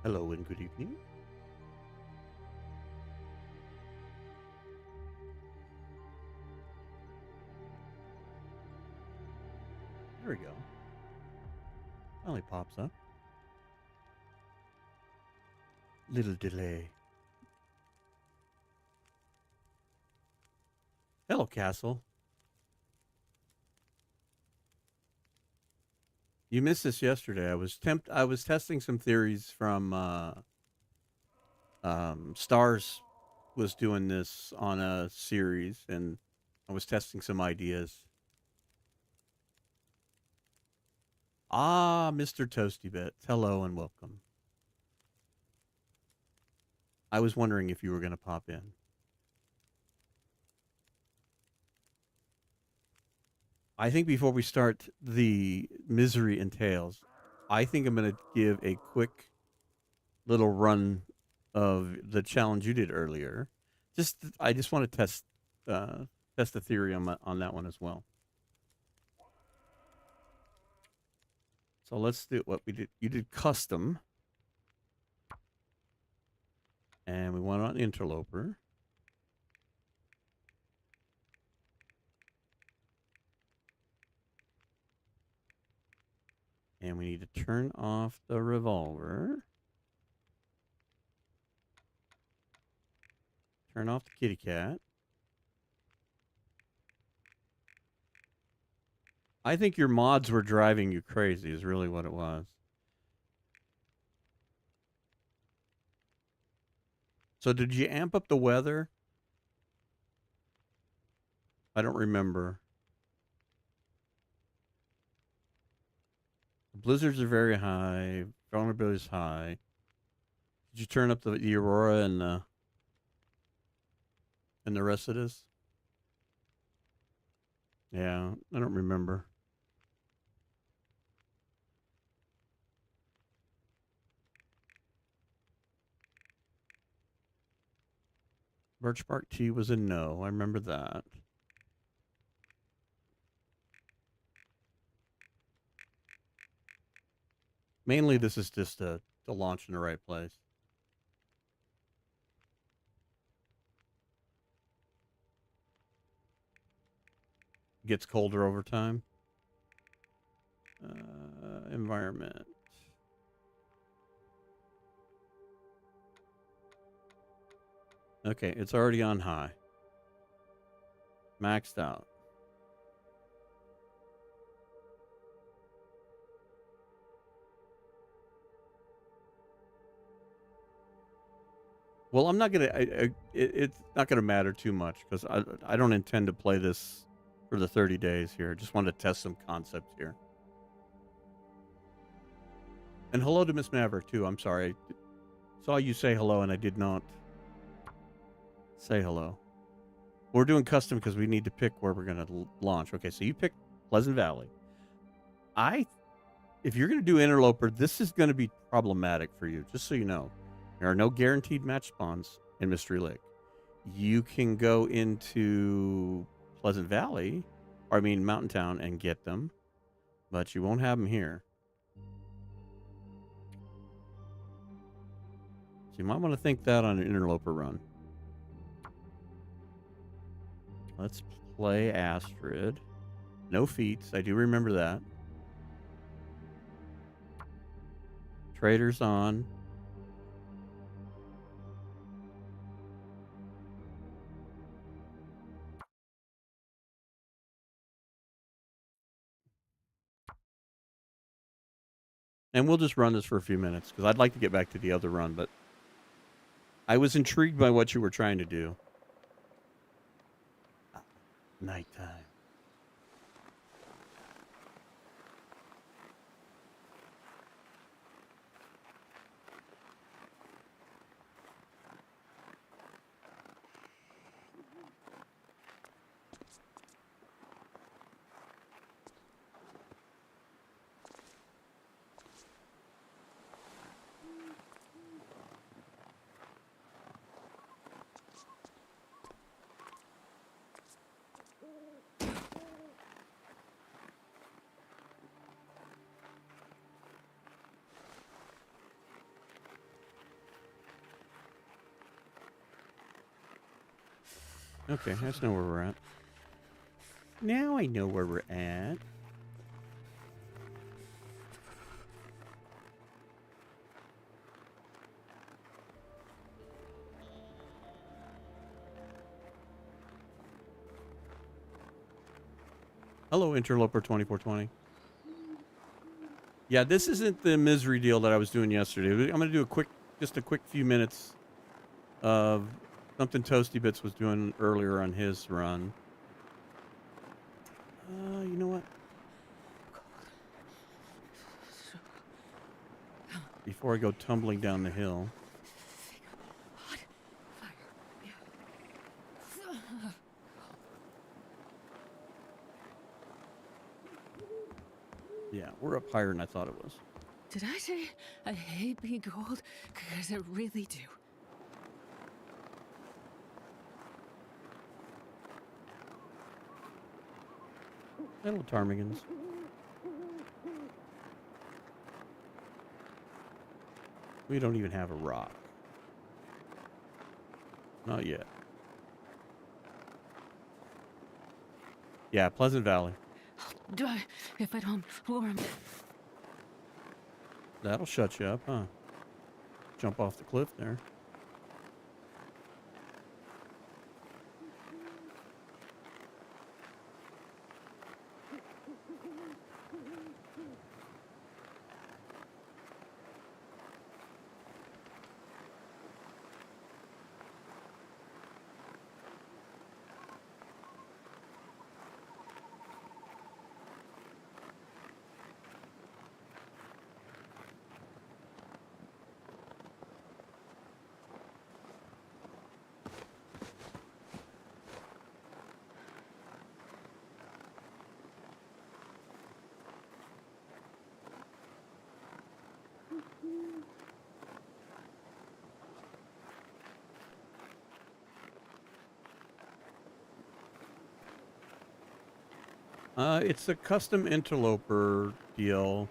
Hello and good evening. There we go. Finally pops up. Little delay. Hello, Castle. You missed this yesterday. I was testing some theories from Starz was doing this on a series, and I was testing some ideas. Ah, Mr. Toasty Bits. Hello and welcome. I was wondering if you were going to pop in. I think before we start the misery entails, I think I'm going to give a quick little run of the challenge you did earlier. I just want to test the theory on that one as well. So let's do what we did. You did custom, and we went on interloper. And we need to turn off the revolver. Turn off the kitty cat. I think your mods were driving you crazy, is really what it was. So did you amp up the weather? I don't remember. Blizzards are very high. Vulnerability is high. Did you turn up the aurora and the rest of this? Yeah, I don't remember. Birch bark tea was a no. I remember that. Mainly, this is just to launch in the right place. Gets colder over time. Environment. Okay, it's already on high. Maxed out. Well, I'm not gonna. It's not gonna matter too much because I don't intend to play this for the 30 days here. Just wanted to test some concepts here. And hello to Miss Maverick too. I'm sorry. I saw you say hello and I did not say hello. We're doing custom because we need to pick where we're gonna launch. Okay, so you picked Pleasant Valley. If you're gonna do interloper, this is gonna be problematic for you. Just so you know, there are no guaranteed match spawns in Mystery Lake. You can go into Pleasant Valley, or I mean Mountain Town, and get them, but you won't have them here. So you might want to think that on an interloper run. Let's play Astrid. No feats. I do remember that. Traders on. And we'll just run this for a few minutes because I'd like to get back to the other run, but I was intrigued by what you were trying to do. Nighttime. Okay, I just know where we're at. Now I know where we're at. Hello, Interloper 2420. Yeah, this isn't the misery deal that I was doing yesterday. I'm going to do just a quick few minutes of something Toasty Bits was doing earlier on his run. You know what? Before I go tumbling down the hill. Yeah, we're up higher than I thought it was. Did I say I hate being cold? Because I really do. Hello, ptarmigans. We don't even have a rock. Not yet. Yeah, Pleasant Valley. I'll die if I don't warm. That'll shut you up, huh? Jump off the cliff there. It's a custom interloper deal.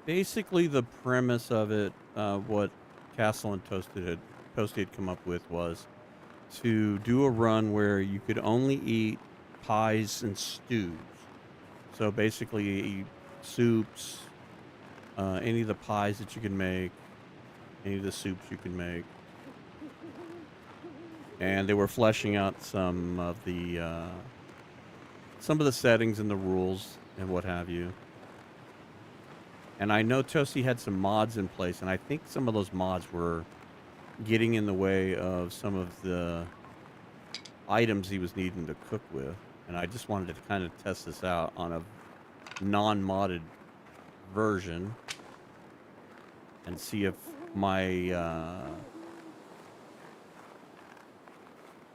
Basically, the premise of it, what Castle and Toasty had come up with was to do a run where you could only eat pies and stews. So basically, soups, any of the pies that you can make, any of the soups you can make. And they were fleshing out some of the settings and the rules and what have you. And I know Toasty had some mods in place, and I think some of those mods were getting in the way of some of the items he was needing to cook with. And I just wanted to kind of test this out on a non-modded version and see if my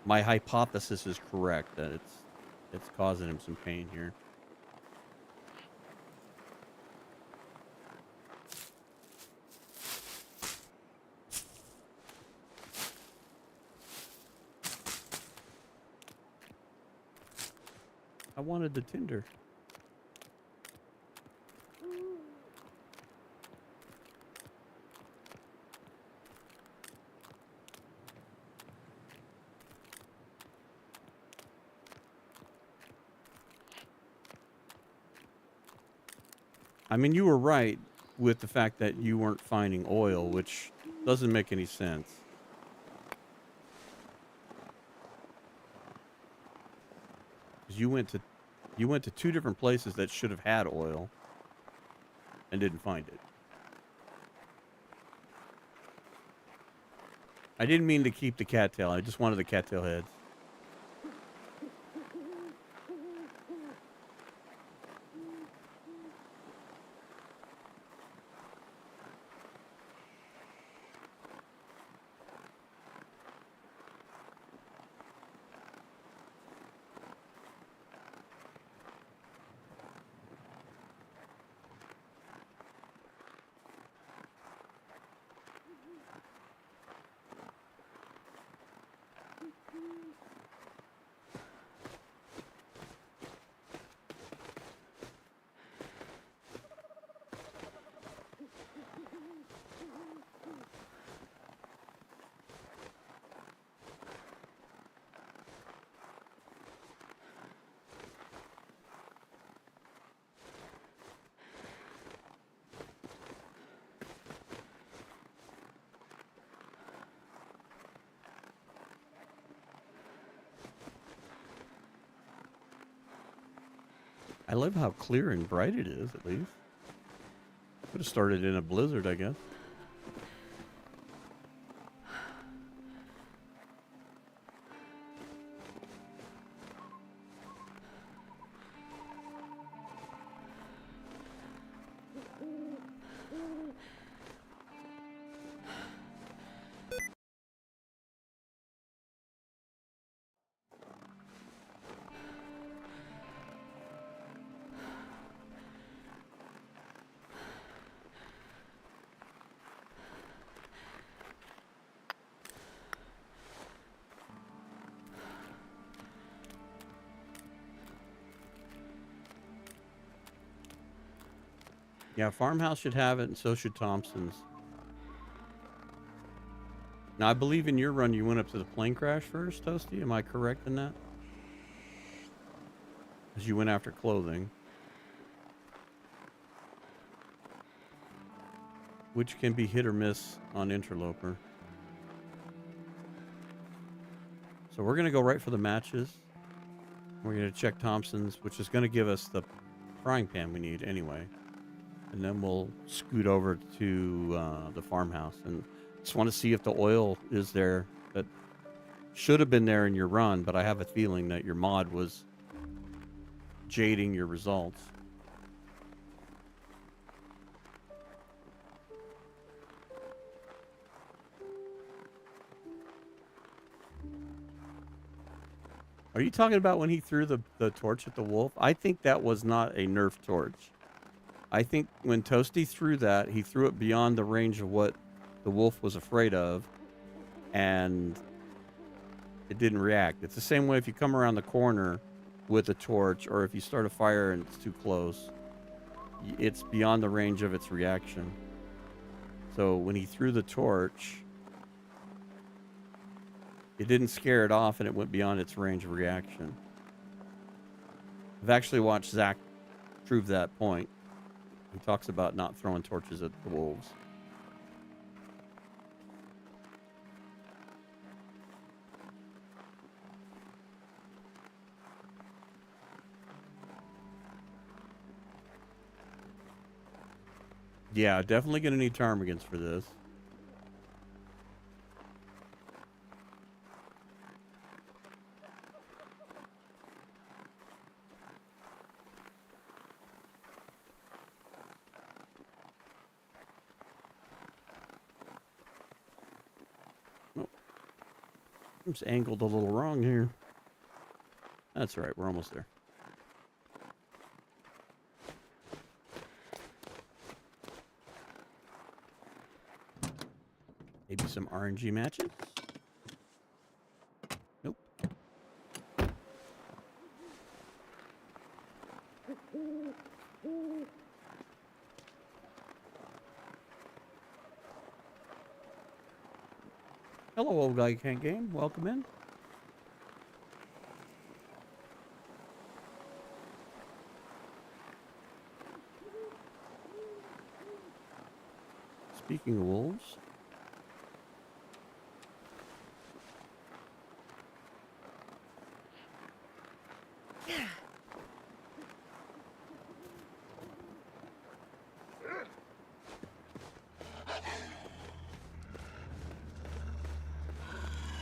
my hypothesis is correct that it's causing him some pain here. I wanted the tinder. I mean, you were right with the fact that you weren't finding oil, which doesn't make any sense. Because you went to two different places that should have had oil and didn't find it. I didn't mean to keep the cattail. I just wanted the cattail heads. I love how clear and bright it is, at least. Could have started in a blizzard, I guess. Yeah, Farmhouse should have it, and so should Thompson's. Now, I believe in your run, you went up to the plane crash first, Toasty. Am I correct in that? Because you went after clothing. Which can be hit or miss on Interloper. So we're going to go right for the matches. We're going to check Thompson's, which is going to give us the frying pan we need anyway. And then we'll scoot over to the farmhouse. And just want to see if the oil is there. That should have been there in your run, but I have a feeling that your mod was jading your results. Are you talking about when he threw the torch at the wolf? I think that was not a Nerf torch. I think when Toasty threw that, he threw it beyond the range of what the wolf was afraid of, and it didn't react. It's the same way if you come around the corner with a torch, or if you start a fire and it's too close. It's beyond the range of its reaction. So when he threw the torch, it didn't scare it off, and it went beyond its range of reaction. I've actually watched Zach prove that point. He talks about not throwing torches at the wolves. Yeah, definitely going to need ptarmigans for this. Oh, I'm just angled a little wrong here. That's right, we're almost there. Maybe some RNG matches? Nope. Hello, old guy can't game. Welcome in. Speaking of wolves.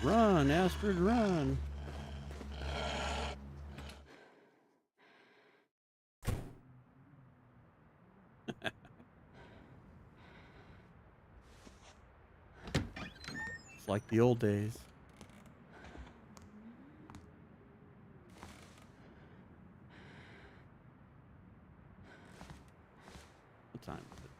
Run, Astrid, run. It's like the old days. What time is it?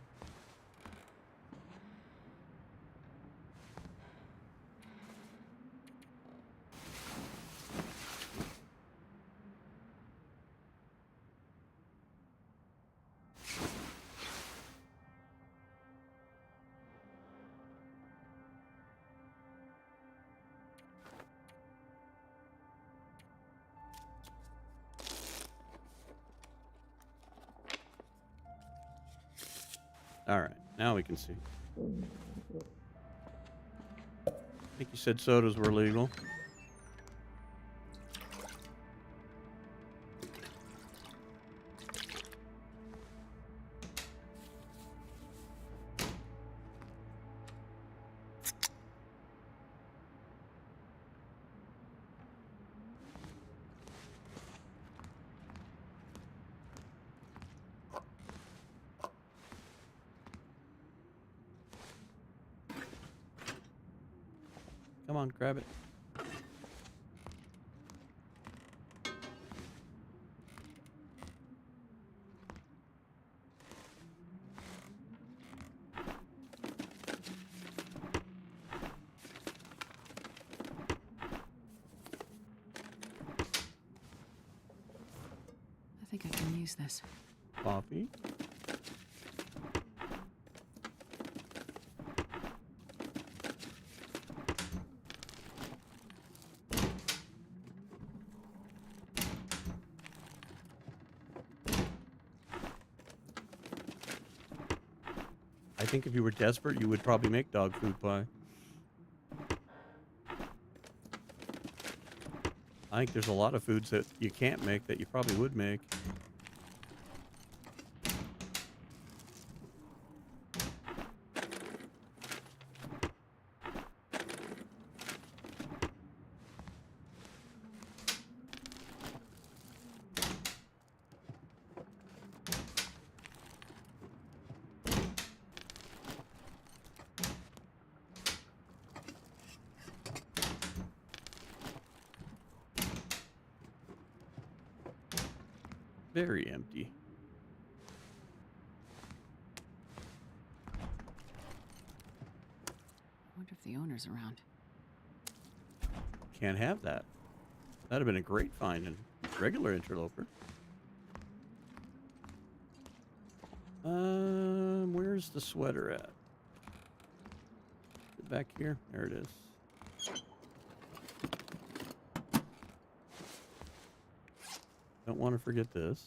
All right, now we can see. I think you said sodas were legal. Come on, grab it. I think I can use this. Coffee. I think if you were desperate, you would probably make dog food pie. I think there's a lot of foods that you can't make that you probably would make. Very empty. I wonder if the owner's around. Can't have that. That'd have been a great find in regular interloper. Where's the sweater at? Is it back here? There it is. Don't want to forget this.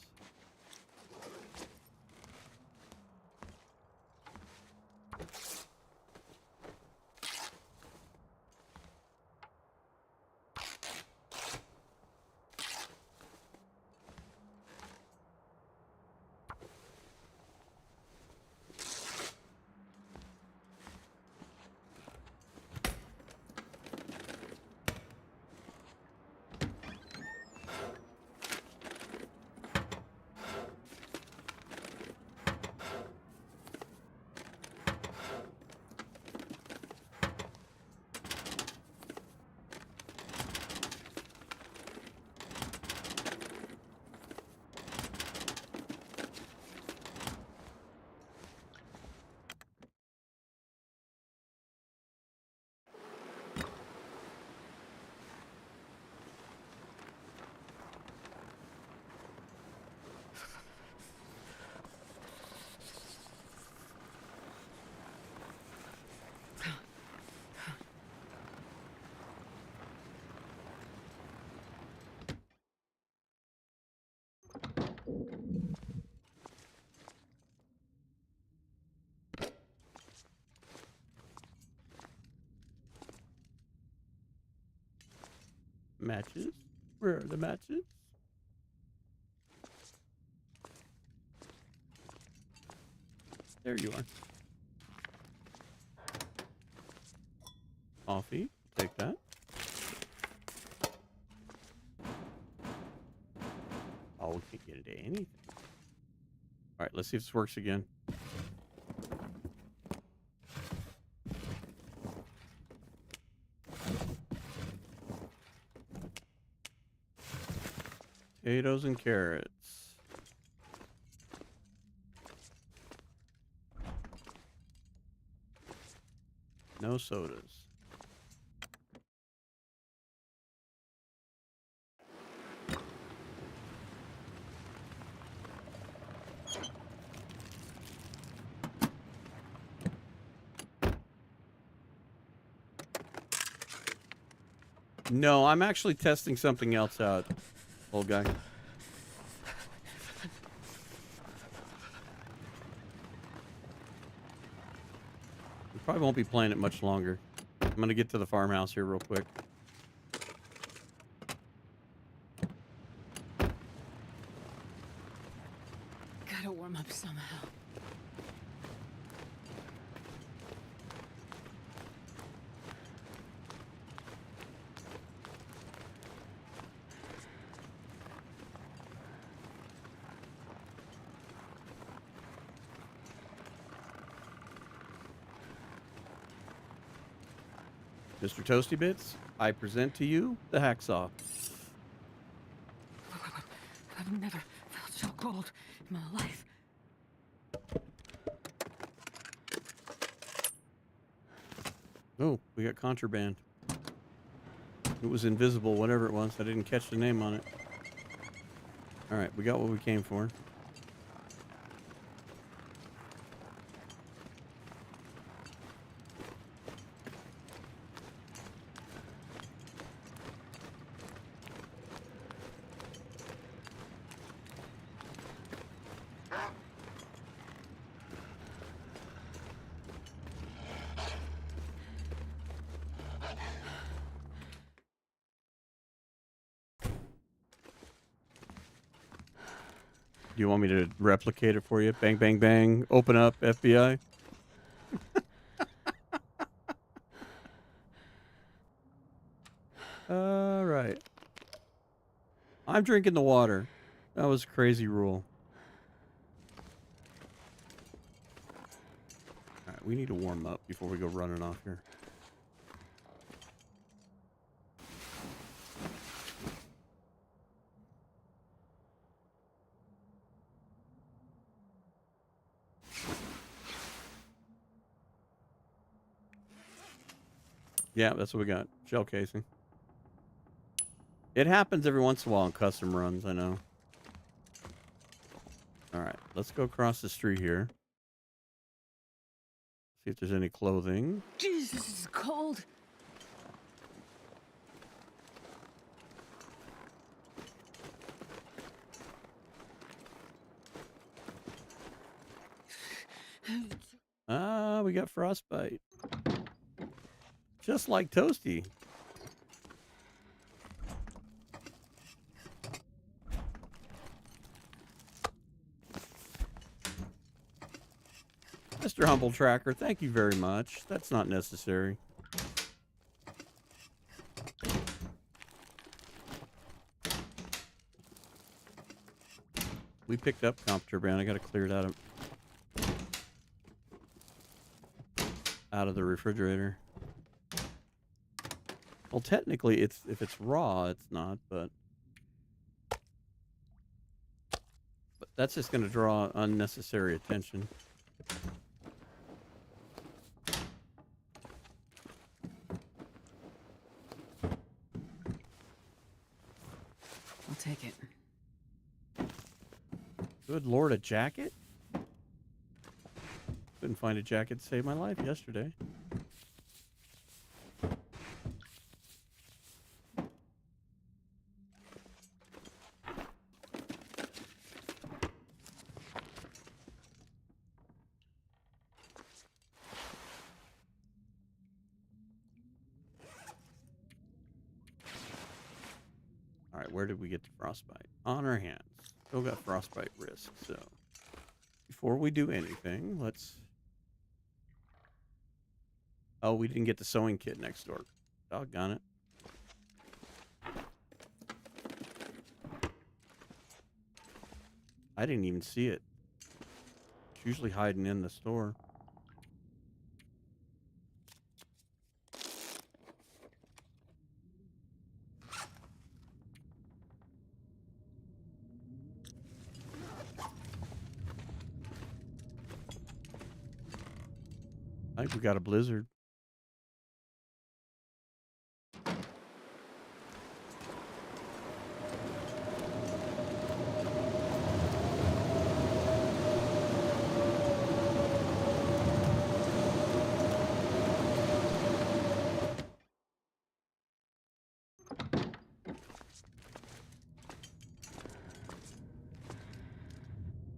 Matches? Where are the matches? There you are. Coffee. Take that. Oh, we can't get into anything. All right, let's see if this works again. Potatoes and carrots. No sodas. No, I'm actually testing something else out, old guy. We probably won't be playing it much longer. I'm going to get to the farmhouse here real quick. Gotta warm up somehow. Mr. Toasty Bits, I present to you the hacksaw. I've never felt so cold in my life. Oh, we got contraband. It was invisible, whatever it was. I didn't catch the name on it. All right, we got what we came for. Do you want me to replicate it for you? Bang, bang, bang. Open up, FBI. All right. I'm drinking the water. That was a crazy rule. All right, we need to warm up before we go running off here. Yeah, that's what we got. Shell casing. It happens every once in a while in custom runs, I know. All right, let's go across the street here. See if there's any clothing. Jesus, it's cold. Ah, we got frostbite. Just like Toasty. Mr. Humble Tracker, thank you very much. That's not necessary. We picked up contraband. I got to clear it out of the refrigerator. Well, technically, if it's raw, it's not, but that's just going to draw unnecessary attention. I'll take it. Good Lord, a jacket? Couldn't find a jacket to save my life yesterday. All right, where did we get to frostbite? On our hands. Still got frostbite risk, so before we do anything, let's... Oh, we didn't get the sewing kit next door. Doggone it. I didn't even see it. It's usually hiding in the store. I think we got a blizzard.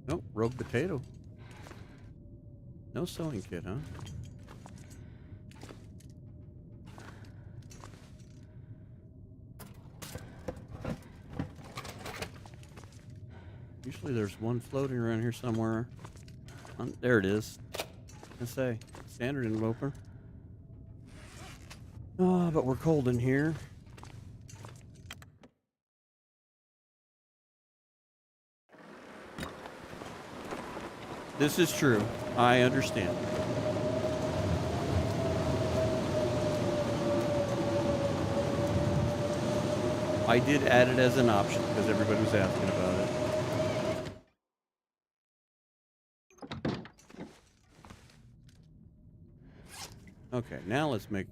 Nope, rogue potato. No sewing kit, huh? Usually there's one floating around here somewhere. There it is. I say, standard interloper. Oh, but we're cold in here. This is true. I understand. I did add it as an option because everybody was asking about it. Okay, now let's make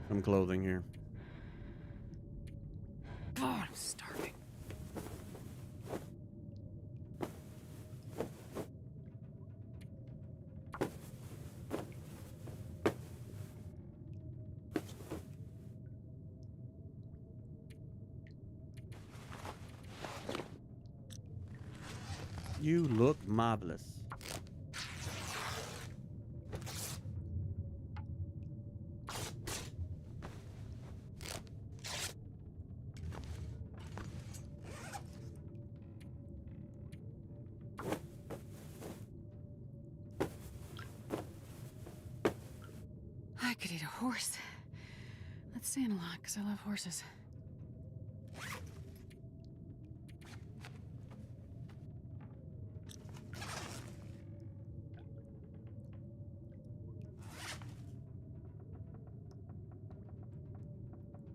some clothing here. God, I'm starving. You look marvelous. I could eat a horse. Let's stand a lot, because I love horses.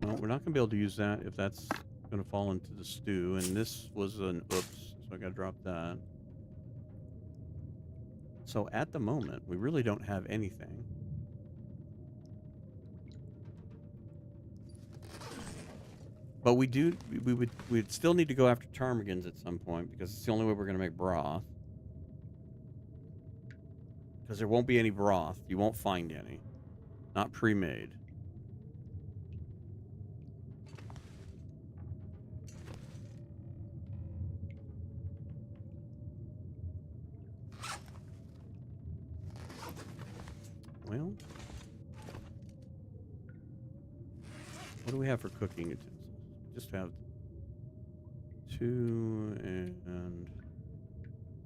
Well, we're not going to be able to use that if that's going to fall into the stew. And this was an oops, so I got to drop that. So at the moment, we really don't have anything. But we'd still need to go after ptarmigans at some point because it's the only way we're going to make broth. Because there won't be any broth. You won't find any. Not pre-made. Well, what do we have for cooking utensils? Just have 2, and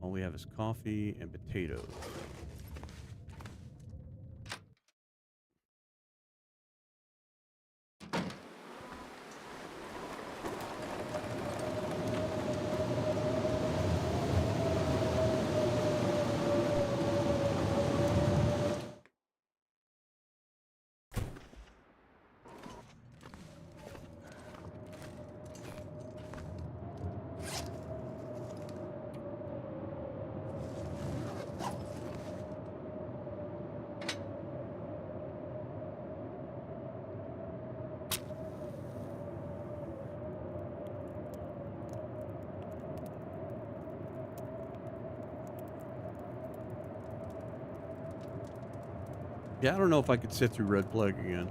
all we have is coffee and potatoes. Yeah, I don't know if I could sit through Red Plague again.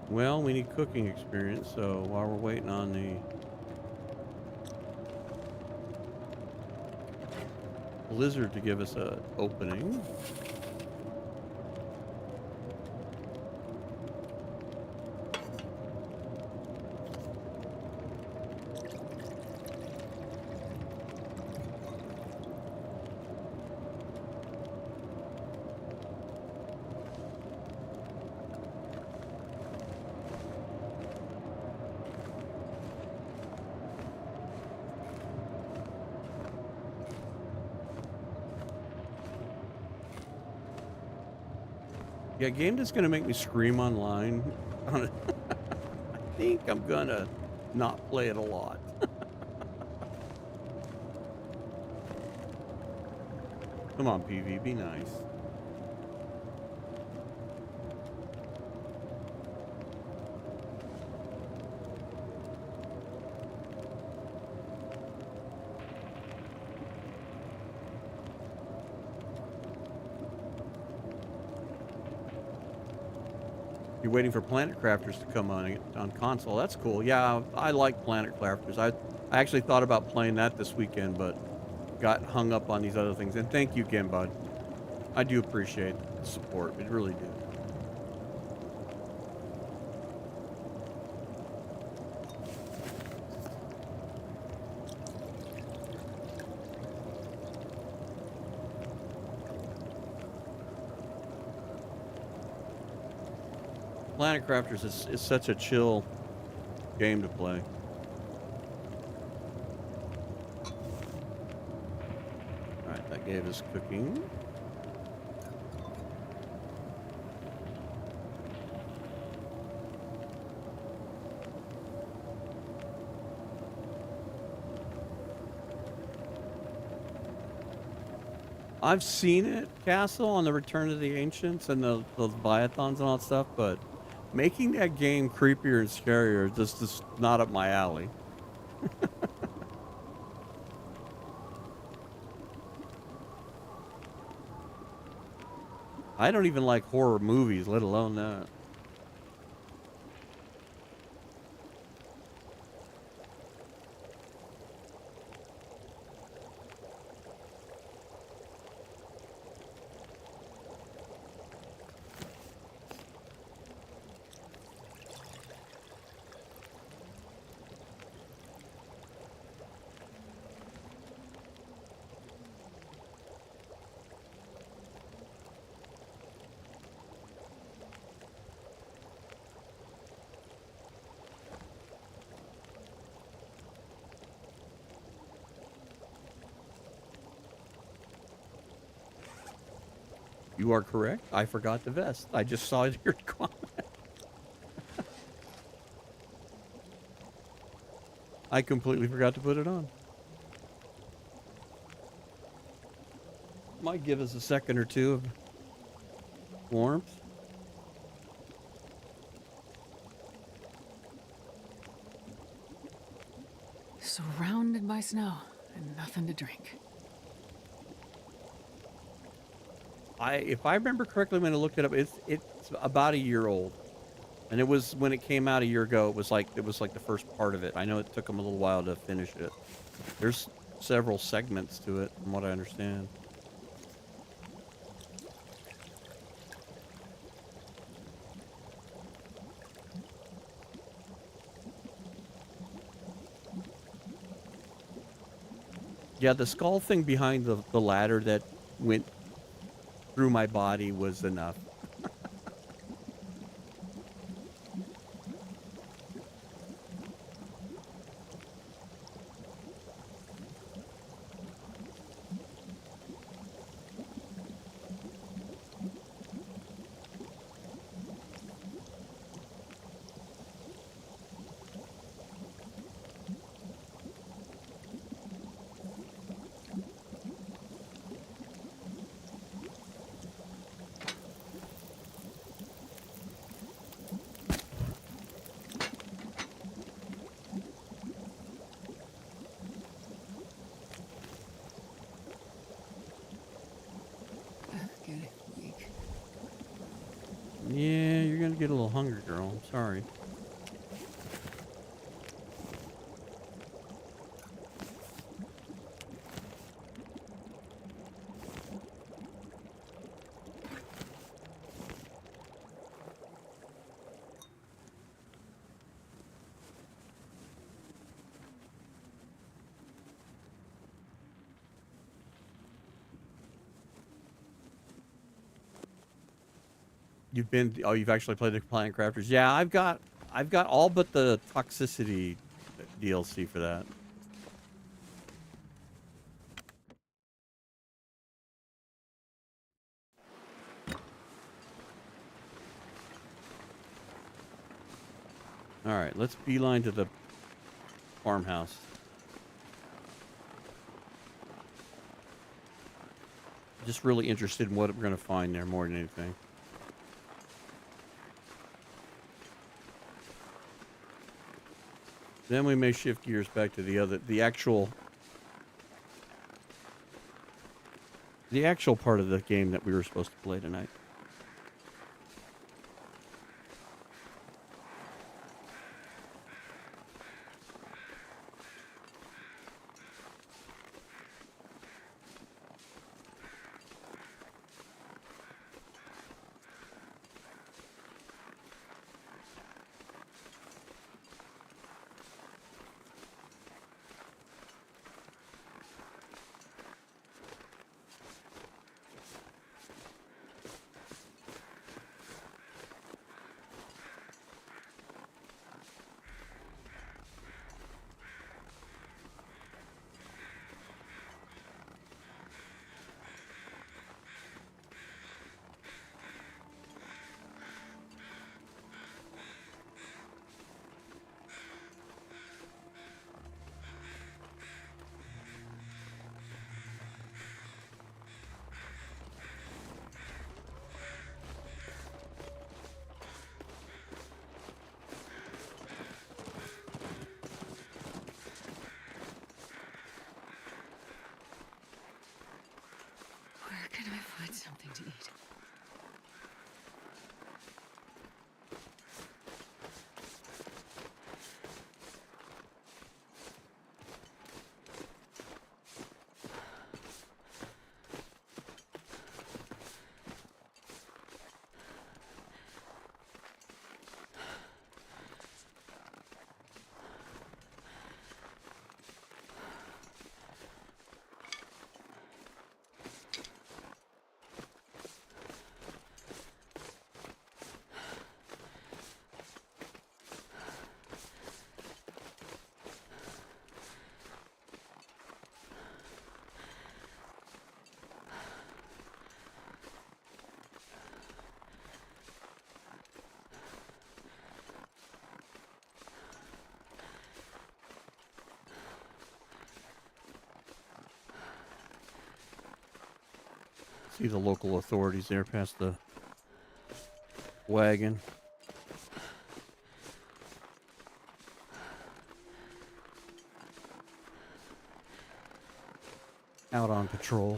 Well, we need cooking experience, so while we're waiting on the blizzard to give us a opening. Yeah, game that's gonna make me scream online. I think I'm gonna not play it a lot. Come on, PV, be nice. You're waiting for Planet Crafters to come on console. That's cool. Yeah, I like Planet Crafters. I actually thought about playing that this weekend, but got hung up on these other things. And thank you again, bud. I do appreciate the support. We really do. Planet Crafters is such a chill game to play. All right, that gave us cooking. I've seen it, Castle, on the Return of the Ancients and the Leviathans and all that stuff, but making that game creepier and scarier is just not up my alley. I don't even like horror movies, let alone that. You are correct. I forgot the vest. I just saw it here. I completely forgot to put it on. Might give us a second or two of warmth. Surrounded by snow and nothing to drink. If I remember correctly when I looked it up, it's about a year old. And it was when it came out a year ago, it was like the first part of it. I know it took them a little while to finish it. There's several segments to it from what I understand. Yeah, the skull thing behind the ladder that went through my body was enough. Get weak. Yeah, you're gonna get a little hungry, girl. I'm sorry. You've actually played the Planet Crafters. Yeah, I've got all but the toxicity DLC for that. All right, let's beeline to the farmhouse. Just really interested in what we're gonna find there more than anything. Then we may shift gears back to the actual part of the game that we were supposed to play tonight. to eat. See the local authorities there past the wagon. Out on patrol.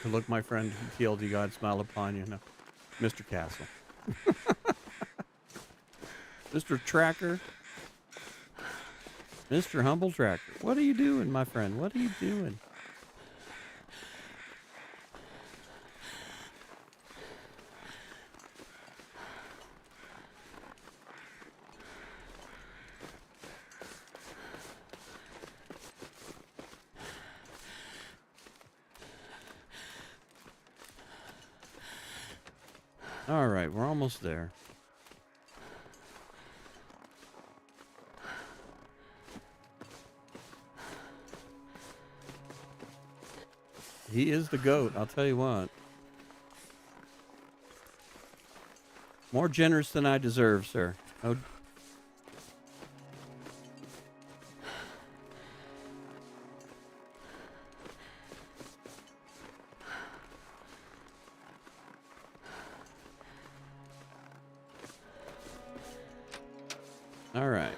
Look, my friend, TLD God, smile upon you. No, Mr. Castle. Mr. Tracker. Mr. Humble Tracker. What are you doing, my friend? What are you doing? All right, we're almost there. He is the GOAT, I'll tell you what. More generous than I deserve, sir. Oh. All right.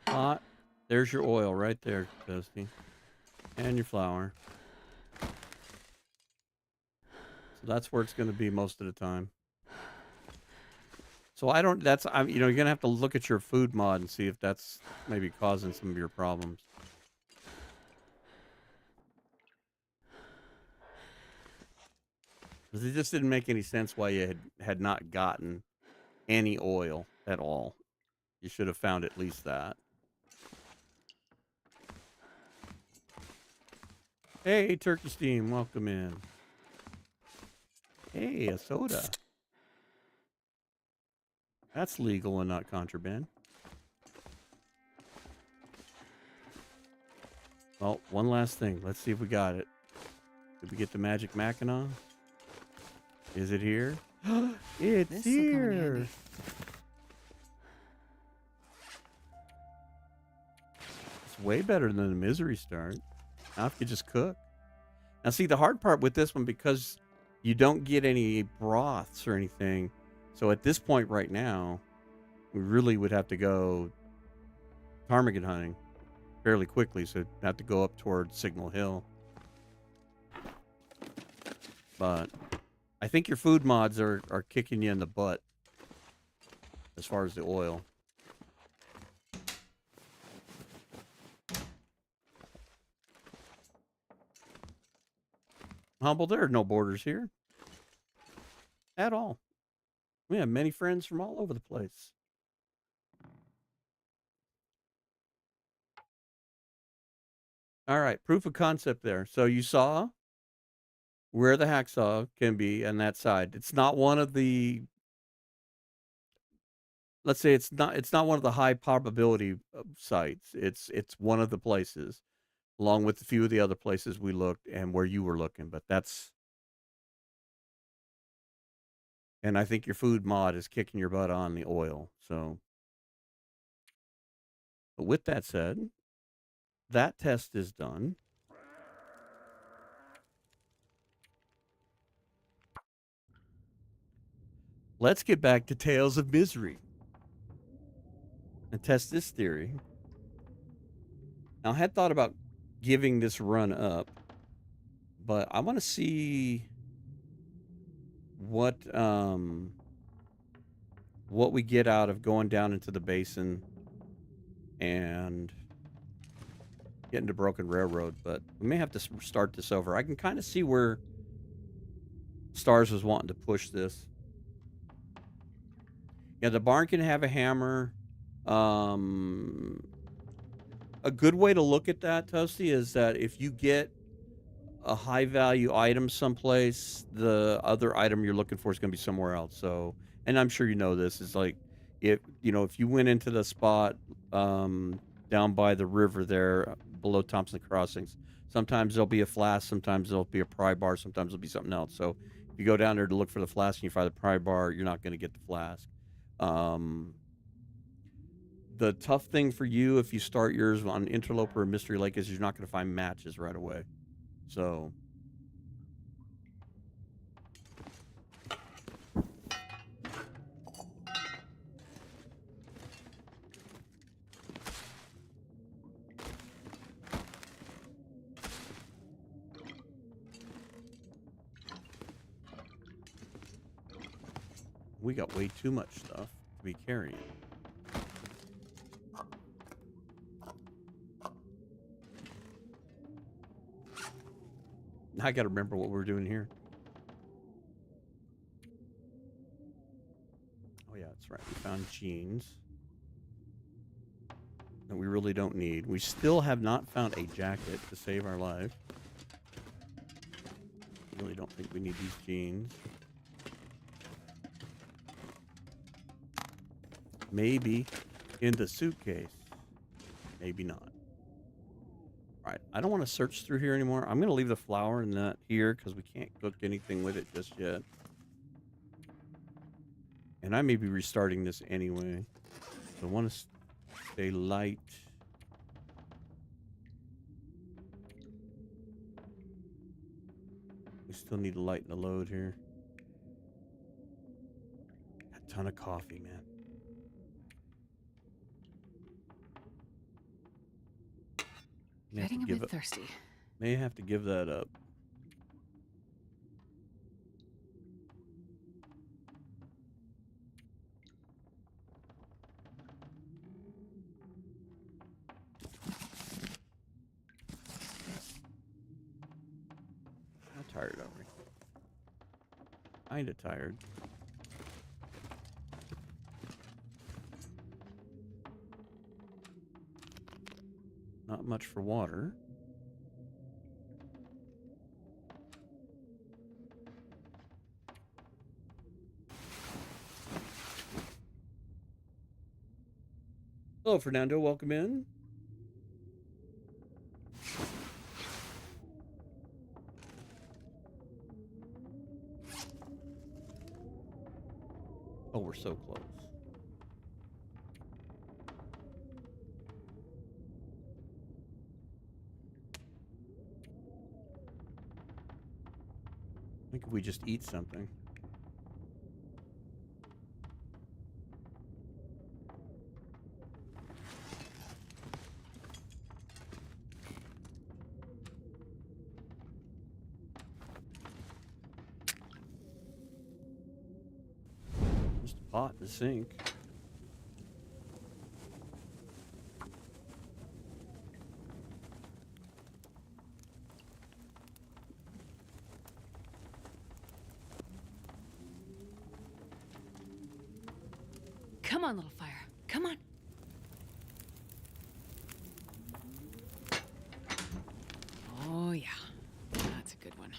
Hot. There's your oil right there, Toasty. And your flour. So that's where it's going to be most of the time. So I don't, you know, you're going to have to look at your food mod and see if that's maybe causing some of your problems. Because it just didn't make any sense why you had not gotten any oil at all. You should have found at least that. Hey, Turkey Steam, welcome in. Hey, a soda. That's legal and not contraband. Oh, one last thing. Let's see if we got it. Did we get the magic Mackinac? Is it here? It's here. It's way better than the misery start. Now if you just cook. Now see, the hard part with this one, because you don't get any broths or anything. So at this point right now, we really would have to go ptarmigan hunting fairly quickly. So have to go up towards Signal Hill. But I think your food mods are kicking you in the butt as far as the oil. Humble, there are no borders here. At all. We have many friends from all over the place. All right, proof of concept there. So you saw where the hacksaw can be on that side. It's not one of the, let's say it's not one of the high probability sites. It's one of the places, along with a few of the other places we looked and where you were looking. But that's, and I think your food mod is kicking your butt on the oil. So, but with that said, that test is done. Let's get back to Tales of Misery and test this theory. Now, I had thought about giving this run up, but I want to see what we get out of going down into the basin and getting to Broken Railroad. But we may have to start this over. I can kind of see where Starz was wanting to push this. Yeah, the barn can have a hammer. A good way to look at that, Toasty, is that if you get a high value item someplace, the other item you're looking for is going to be somewhere else. So, and I'm sure you know this is like, if you went into the spot down by the river there below Thompson Crossings, sometimes there'll be a flask, sometimes there'll be a pry bar, sometimes there'll be something else. So if you go down there to look for the flask and you find the pry bar, you're not going to get the flask. The tough thing for you if you start yours on Interloper or Mystery Lake is you're not going to find matches right away. So we got way too much stuff to be carrying. Now I got to remember what we're doing here. Oh yeah, that's right. We found jeans that we really don't need. We still have not found a jacket to save our life. Really don't think we need these jeans. Maybe in the suitcase. Maybe not. All right, I don't want to search through here anymore. I'm going to leave the flour in that here because we can't cook anything with it just yet. And I may be restarting this anyway. So I want to stay light. We still need to lighten the load here. A ton of coffee, man. Getting a bit thirsty. May have to give that up. How tired are we? Kinda tired. Not much for water. Hello, Fernando. Welcome in. Oh, we're so close. I think if we just eat something. Just a pot in the sink. Come on, little fire. Come on. Oh, yeah. That's a good one.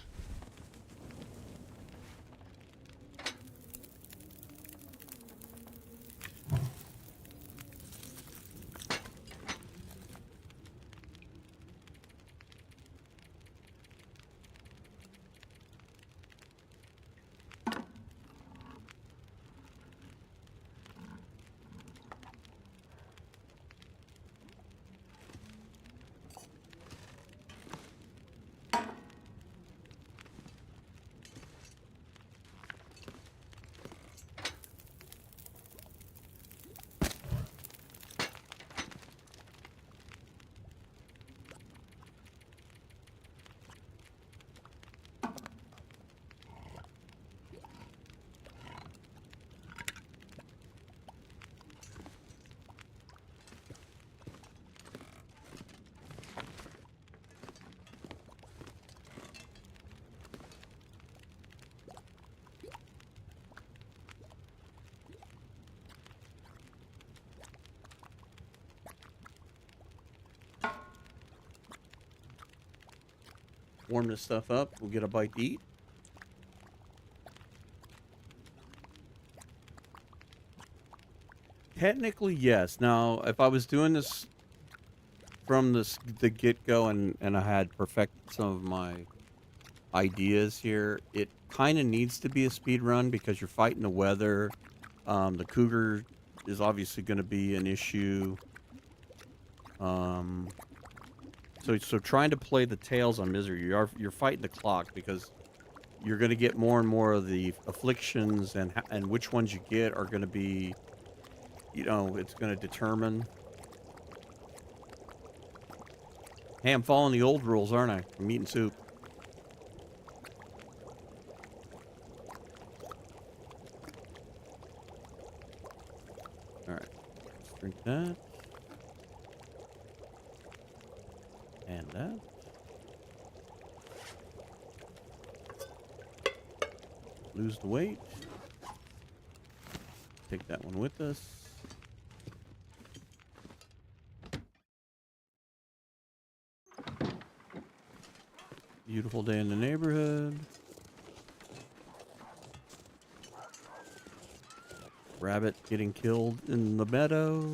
Warm this stuff up. We'll get a bite to eat. Technically, yes. Now, if I was doing this from the get-go and I had perfected some of my ideas here, it kind of needs to be a speed run because you're fighting the weather. The cougar is obviously going to be an issue. So trying to play the tails on misery, you're fighting the clock because you're going to get more and more of the afflictions, and which ones you get are going to be, it's going to determine. Hey, I'm following the old rules, aren't I? I'm eating soup. All right, let's drink that. And that. Lose the weight. Take that one with us. Beautiful day in the neighborhood. Rabbit getting killed in the meadow.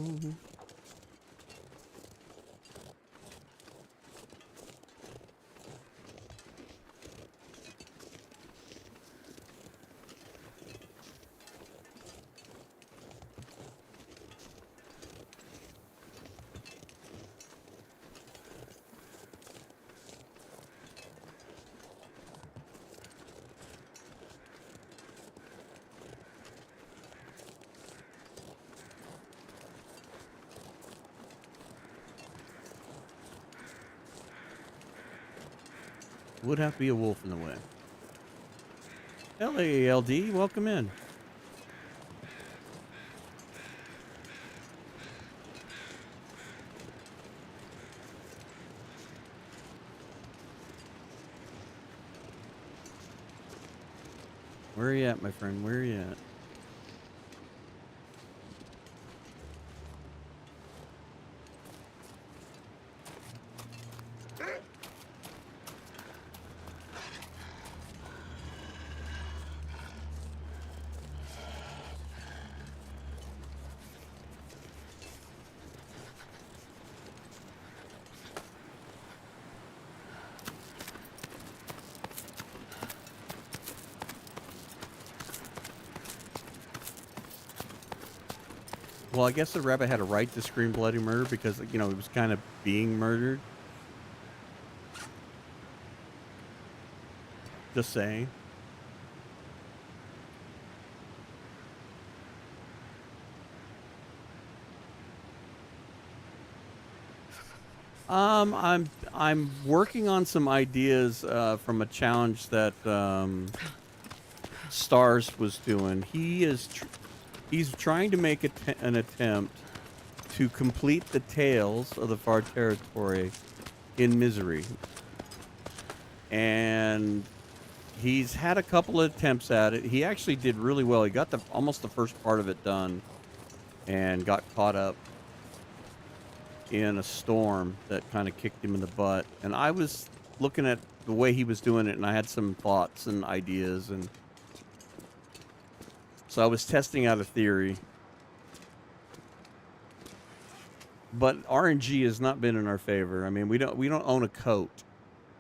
Would have to be a wolf in the way. LALD, welcome in. Where are you at, my friend? Where are you at? Well, I guess the rabbit had a right to scream bloody murder because, he was kind of being murdered. Just saying. I'm working on some ideas from a challenge that Starz was doing. He's trying to make an attempt to complete the Tales of the Far Territory in Misery. And he's had a couple of attempts at it. He actually did really well. He got almost the first part of it done. and got caught up in a storm that kind of kicked him in the butt. And I was looking at the way he was doing it, and I had some thoughts and ideas, and so I was testing out a theory. But RNG has not been in our favor. I mean, we don't own a coat.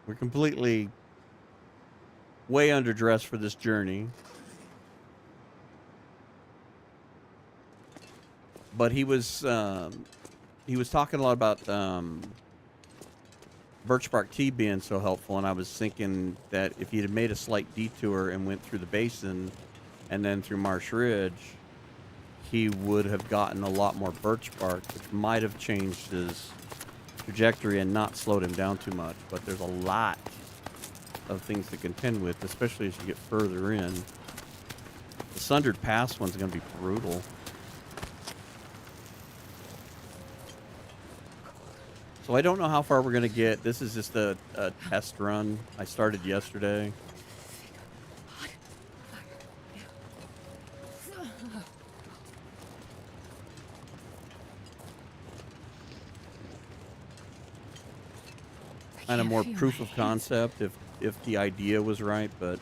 We're completely way underdressed for this journey. But he was talking a lot about birch bark tea being so helpful, and I was thinking that if he'd have made a slight detour and went through the basin and then through Marsh Ridge, he would have gotten a lot more birch bark, which might have changed his trajectory and not slowed him down too much. But there's a lot of things to contend with, especially as you get further in. The Sundered Pass one's going to be brutal. So I don't know how far we're going to get. This is just a test run. I started yesterday. Kind of more proof of concept if the idea was right, but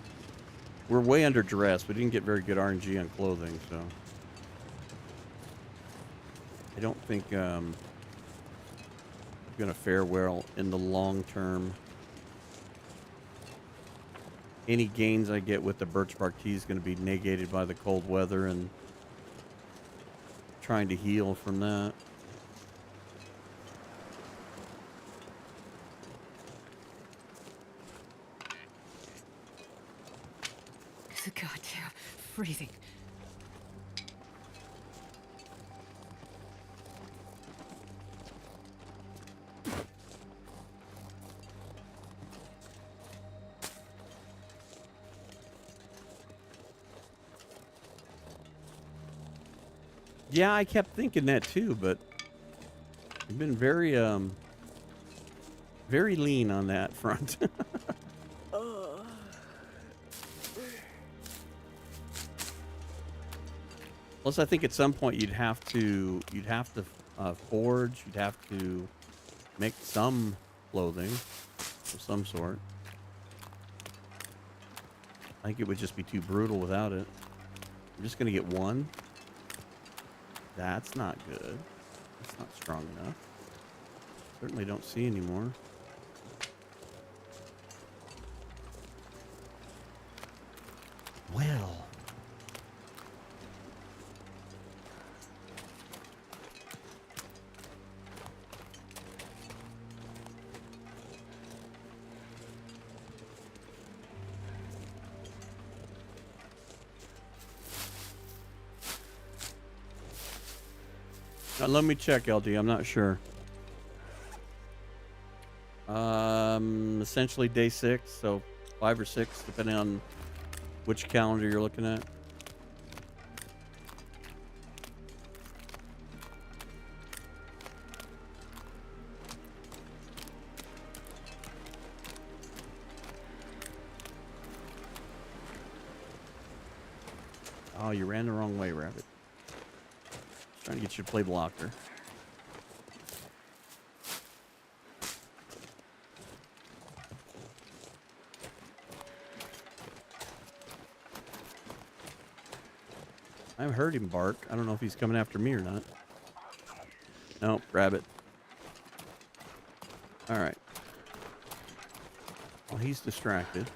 we're way underdressed. We didn't get very good RNG on clothing, so I don't think I'm going to fare well in the long term. Any gains I get with the birch bark tea is going to be negated by the cold weather and trying to heal from that. It's goddamn freezing. Yeah, I kept thinking that too, but you've been very very lean on that front. Plus, I think at some point you'd have to forge. You'd have to make some clothing of some sort. I think it would just be too brutal without it. I'm just gonna get one. That's not good. That's not strong enough. Certainly don't see any more. Well. Now, let me check, LD. I'm not sure. Essentially day 6, so 5 or 6, depending on which calendar you're looking at. Oh, you ran the wrong way, Rabbit. Trying to get you to play blocker. I've heard him bark. I don't know if he's coming after me or not. Nope, Rabbit. All right. Well, he's distracted.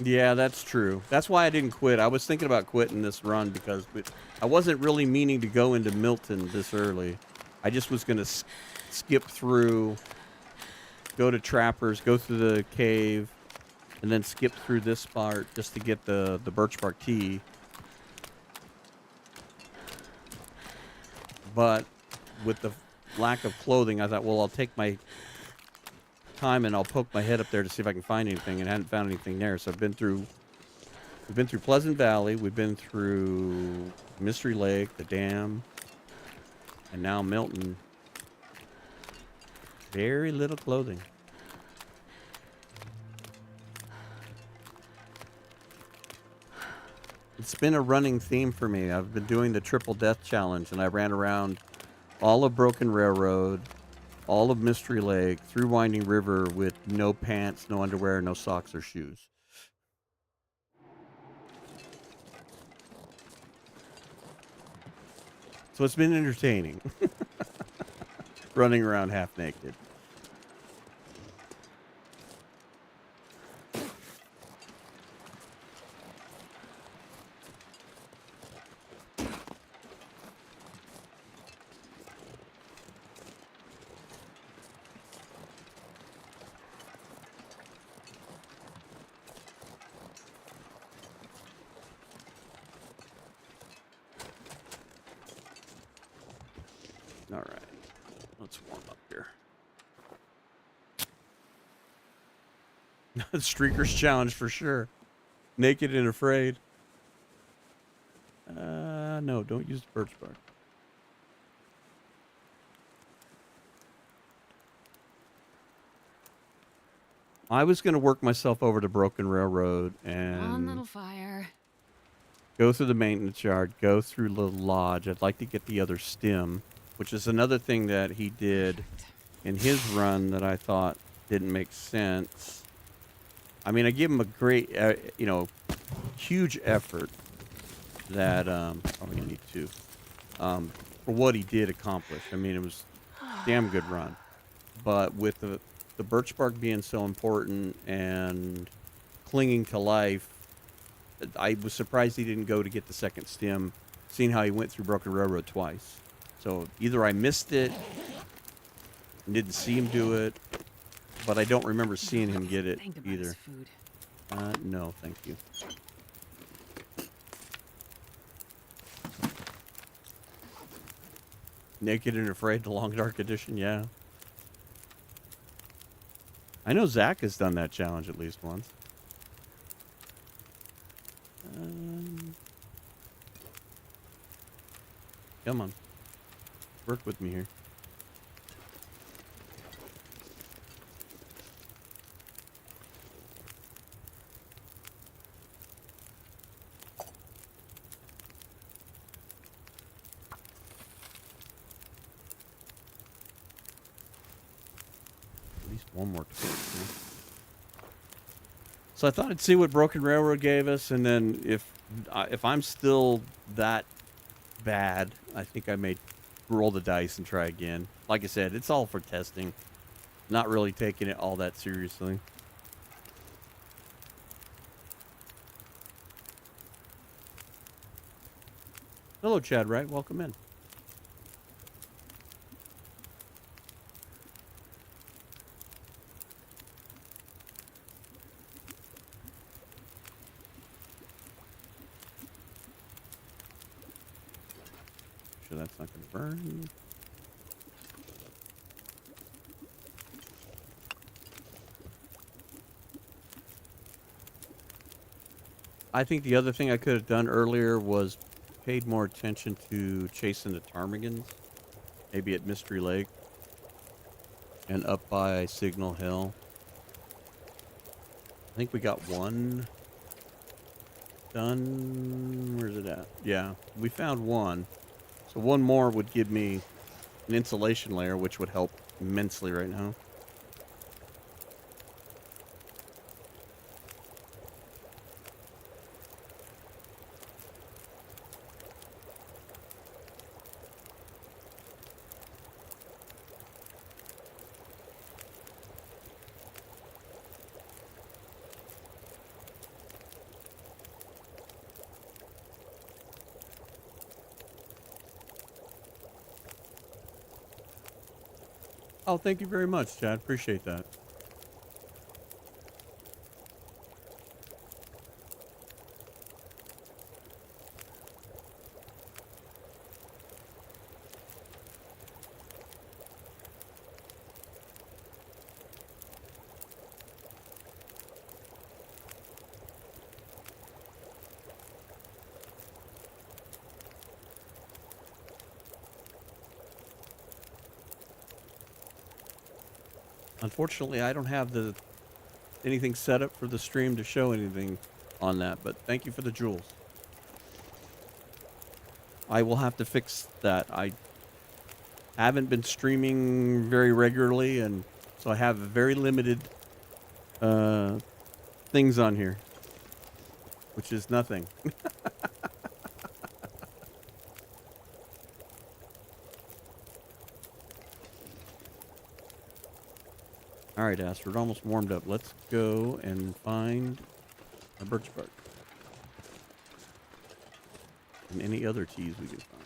Yeah, that's true. That's why I didn't quit. I was thinking about quitting this run because I wasn't really meaning to go into Milton this early. I just was going to skip through, go to Trappers, go through the cave, and then skip through this part just to get the birch bark tea. But with the lack of clothing, I thought, well, I'll take my time and I'll poke my head up there to see if I can find anything, and I hadn't found anything there. So we've been through Pleasant Valley, we've been through Mystery Lake, the dam, and now Milton. Very little clothing. It's been a running theme for me. I've been doing the triple death challenge, and I ran around all of Broken Railroad, all of Mystery Lake, through Winding River with no pants, no underwear, no socks or shoes. So it's been entertaining running around half naked. All right, let's warm up here. Streaker's challenge for sure. Naked and afraid. No, don't use the birch bark. I was going to work myself over to Broken Railroad On, little and fire. go through the maintenance yard, go through the lodge. I'd like to get the other stem, which is another thing that he did in his run that I thought didn't make sense. I mean, I give him a great, huge effort that, probably gonna need two, for what he did accomplish. I mean, it was a damn good run. But with the birch bark being so important and clinging to life, I was surprised he didn't go to get the second stem, seeing how he went through Broken Railroad twice. So either I missed it and didn't see him do it, but I don't remember seeing him get it Think about either. his food. No, thank you. Naked and Afraid, the Long Dark Edition, yeah. I know Zach has done that challenge at least once. Come on. Work with me here. At least one more torch. So I thought I'd see what Broken Railroad gave us, and then if I'm still that bad, I think I may roll the dice and try again. Like I said, it's all for testing. Not really taking it all that seriously. Hello, Chad Wright. Welcome in. Sure that's not going to burn. I think the other thing I could have done earlier was paid more attention to chasing the ptarmigans. Maybe at Mystery Lake and up by Signal Hill. I think we got one done. Where's it at? Yeah, we found one. So one more would give me an insulation layer, which would help immensely right now. Oh, thank you very much, Chad. Appreciate that. Unfortunately, I don't have anything set up for the stream to show anything on that, but thank you for the jewels. I will have to fix that. I haven't been streaming very regularly, and so I have very limited uh, things on here, which is nothing. All right, Astrid, almost warmed up. Let's go and find a birch bark and any other teas we can find.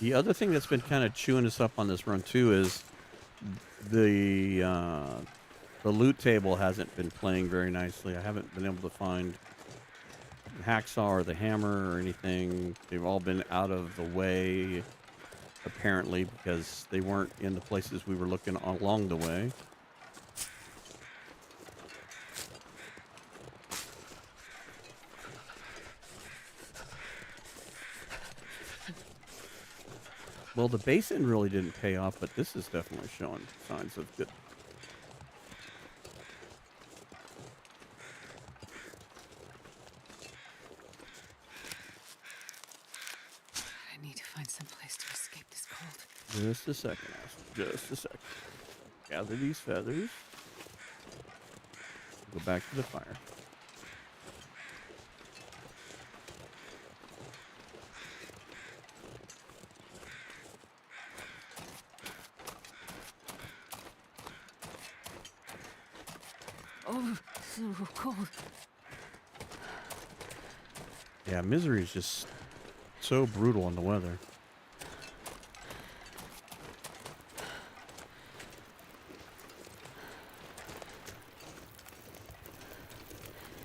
The other thing that's been kind of chewing us up on this run too is the uh, the loot table hasn't been playing very nicely. I haven't been able to find the hacksaw or the hammer or anything. They've all been out of the way, apparently, because they weren't in the places we were looking along the way. Well, the basin really didn't pay off, but this is definitely showing signs of good. I need to find some place to escape this cold. Just a second, Ashley. Just a second. Gather these feathers. Go back to the fire. Oh, so cold. Yeah, misery is just so brutal on the weather.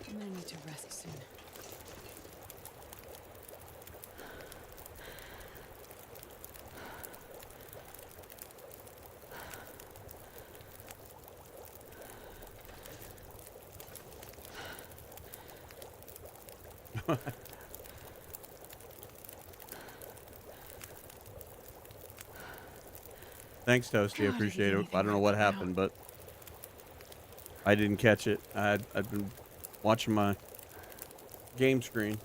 I'm gonna need to rest soon. Thanks, Toasty. I God, I appreciate need it. I anything don't know right what now. happened, but I didn't catch it. I've been watching my game screen.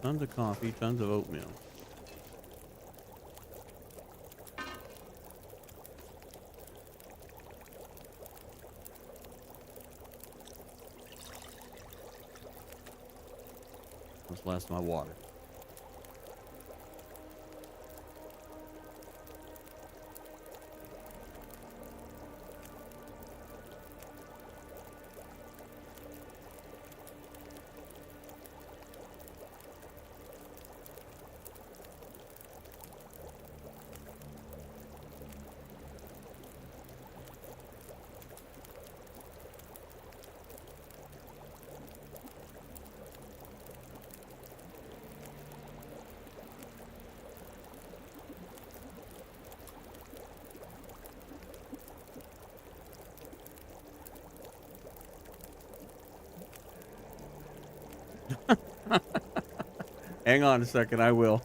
Tons of coffee, tons of oatmeal. What's last of my water? Hang on a second, I will.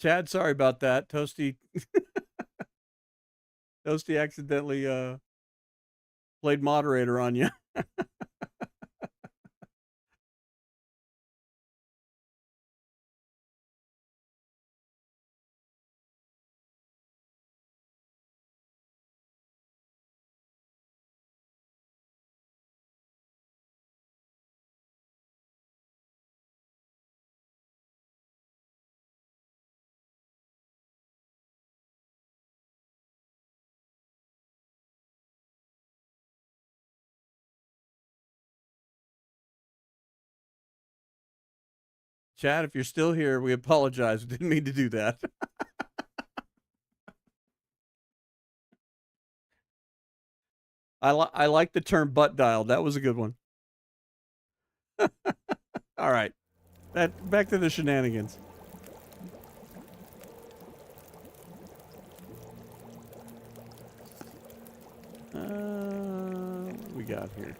Chad, sorry about that. Toasty accidentally played moderator on you. Chad, if you're still here, we apologize. We didn't mean to do that. I like the term butt dialed. That was a good one. All right. Back to the shenanigans. What we got here?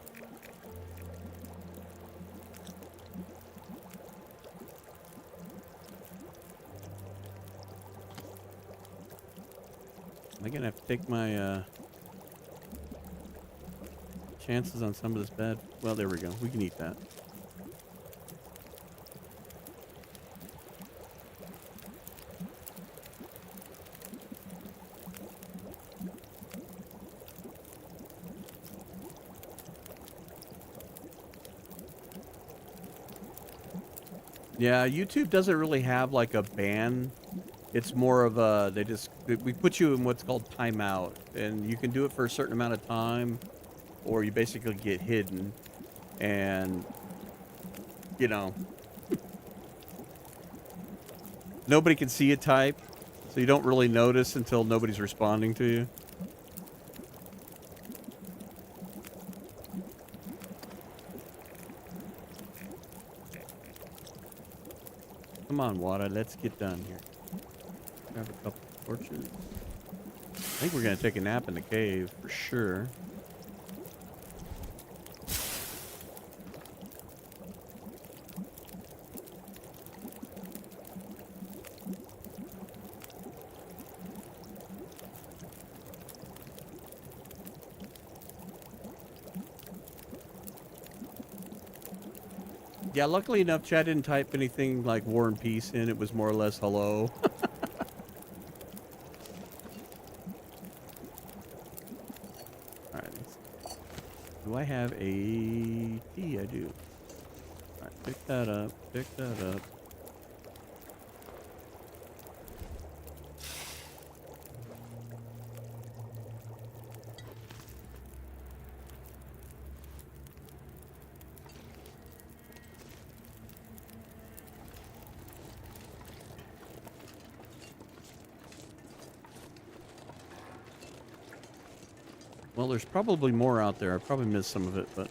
Am I gonna have to take my chances on some of this bed? Well, there we go. We can eat that. Yeah, YouTube doesn't really have like a ban. It's more of a, we put you in what's called timeout, and you can do it for a certain amount of time, or you basically get hidden, and, you know, nobody can see you type, so you don't really notice until nobody's responding to you. Come on, Wada, let's get done here. Grab a couple torches. I think we're gonna take a nap in the cave for sure. Yeah, luckily enough, Chad didn't type anything like War and Peace in. It was more or less hello. Alright. Do I have a tea? I do. Alright, pick that up. Pick that up. Well, there's probably more out there. I probably missed some of it, but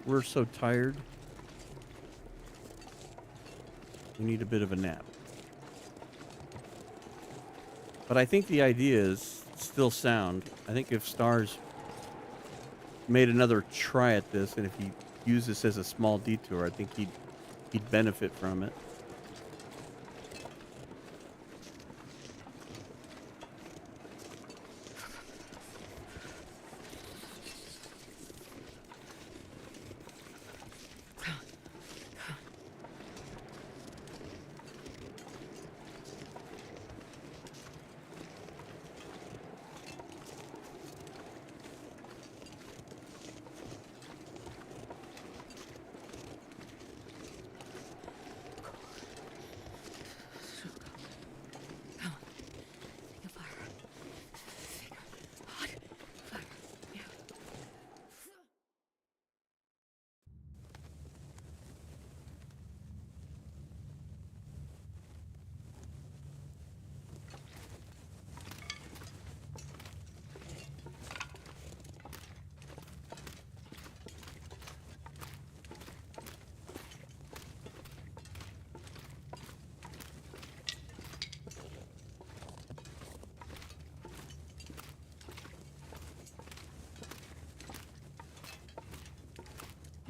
we're so tired. We need a bit of a nap. But I think the idea is still sound. I think if Starz made another try at this, and if he used this as a small detour, I think he'd benefit from it.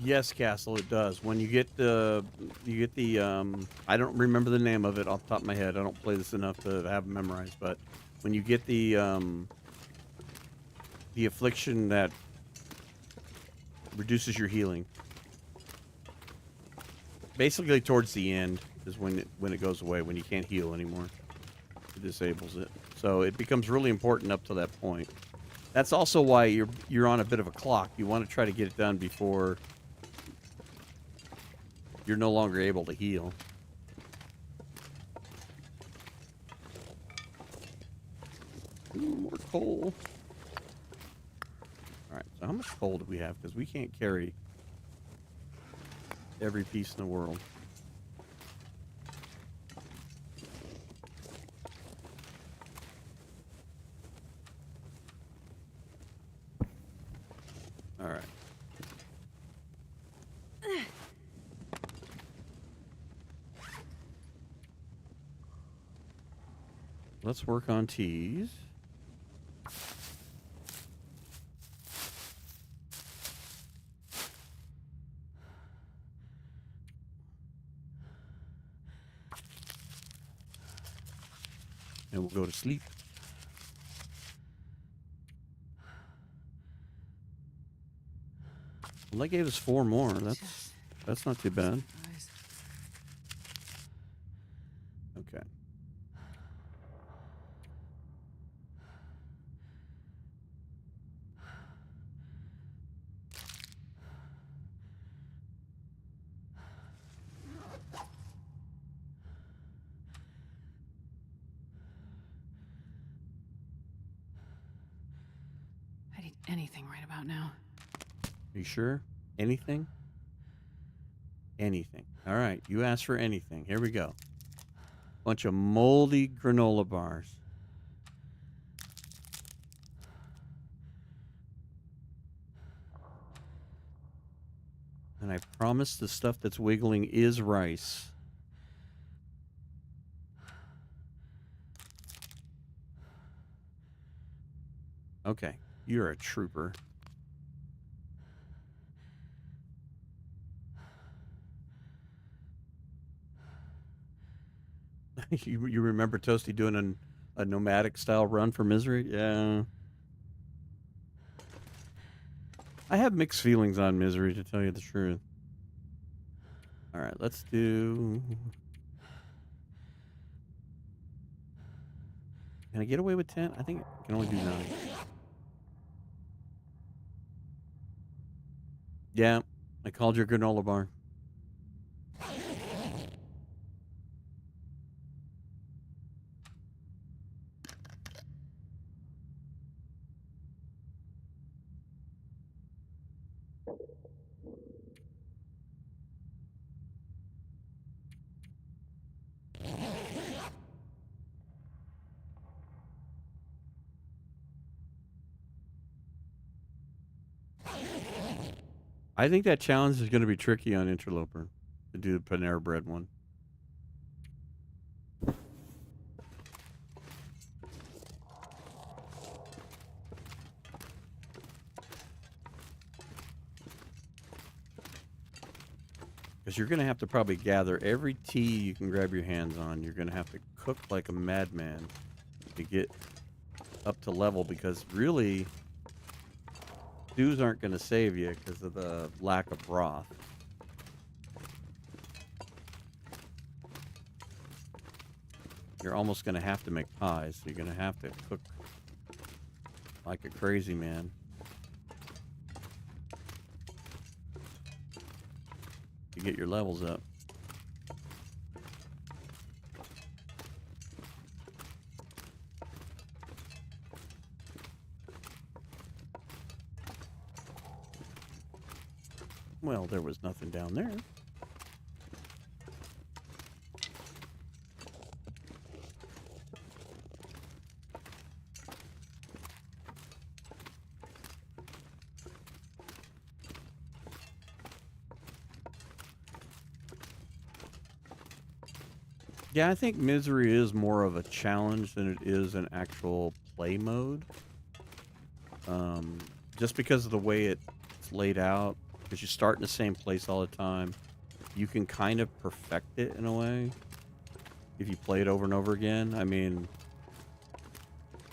Yes, Castle, it does. When you get the I don't remember the name of it off the top of my head. I don't play this enough to have it memorized, but when you get the affliction that reduces your healing, basically towards the end is when it goes away, when you can't heal anymore. It disables it. So it becomes really important up to that point. That's also why you're on a bit of a clock. You want to try to get it done before you're no longer able to heal. Ooh, more coal. Alright, so how much coal do we have? Because we can't carry every piece in the world. Alright. Let's work on T's. And we'll go to sleep. Well, that gave us 4 more. That's not too bad. Okay. I need anything right about now. Are you sure? Anything? Anything. All right, you asked for anything. Here we go. Bunch of moldy granola bars. And I promise the stuff that's wiggling is rice. Okay, you're a trooper. you remember Toasty doing a nomadic style run for Misery? Yeah. I have mixed feelings on Misery, to tell you the truth. All right, let's do... Can I get away with 10? I think I can only do 9. Yeah, I called your granola bar. I think that challenge is going to be tricky on Interloper to do the Panera Bread one. Because you're going to have to probably gather every tea you can grab your hands on. You're going to have to cook like a madman to get up to level, because really, stews aren't going to save you because of the lack of broth. You're almost going to have to make pies. So you're going to have to cook like a crazy man. To get your levels up. Well, there was nothing down there. Yeah, I think Misery is more of a challenge than it is an actual play mode. Just because of the way it's laid out. because you start in the same place all the time. You can kind of perfect it in a way if you play it over and over again. I mean,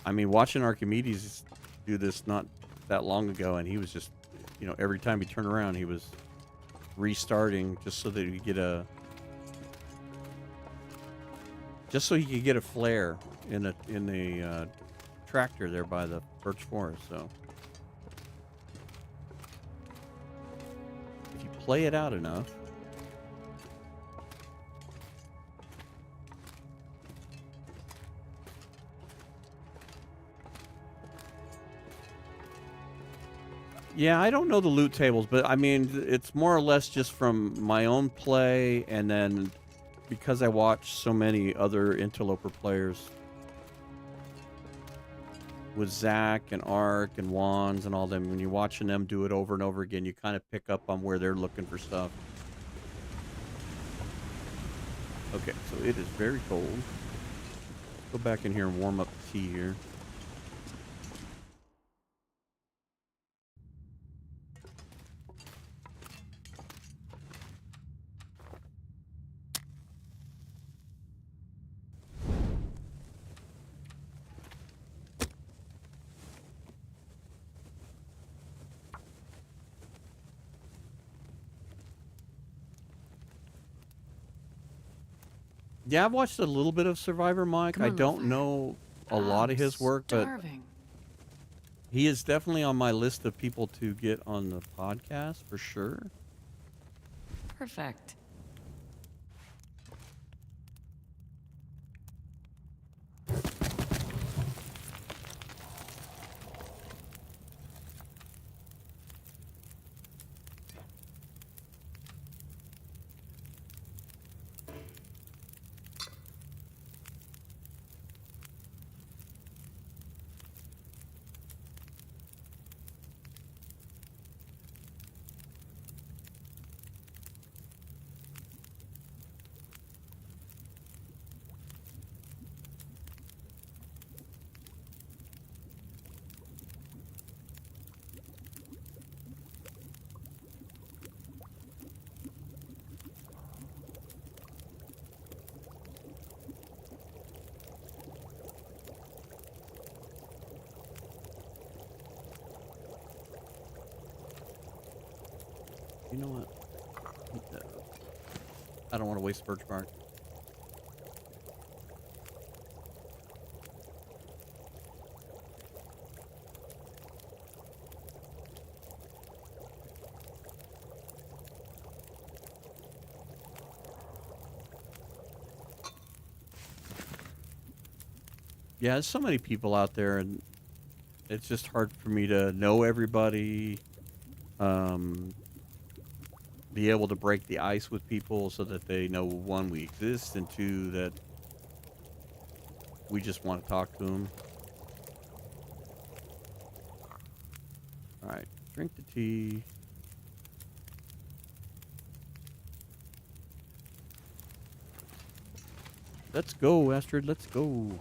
watching Archimedes do this not that long ago, and he was just, every time he turned around, he was restarting just so that he could get a flare in the tractor there by the birch forest. So if you play it out enough, yeah, I don't know the loot tables, but I mean, it's more or less just from my own play, and then because I watch so many other interloper players with Zach and Ark and Wands and all them, when you're watching them do it over and over again, you kind of pick up on where they're looking for stuff. Okay, so it is very cold. Go back in here and warm up the tea here. Yeah, I've watched a little bit of Survivor Mike. Come I on, little don't fire. know a lot I'm of his work, but starving. he is definitely on my list of people to get on the podcast for sure. Perfect. You know what? I don't want to waste birch bark. Yeah, there's so many people out there, and it's just hard for me to know everybody. Be able to break the ice with people so that they know, one, we exist, and two, that we just want to talk to them. All right, drink the tea. Let's go, Astrid. Let's go.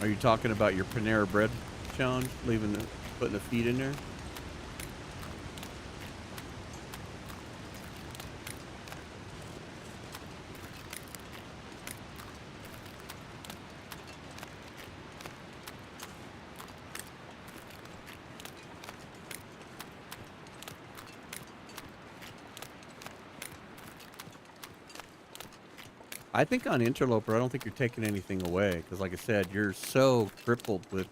Are you talking about your Panera Bread challenge? Putting the feet in there? I think on Interloper, I don't think you're taking anything away. Because like I said, you're so crippled with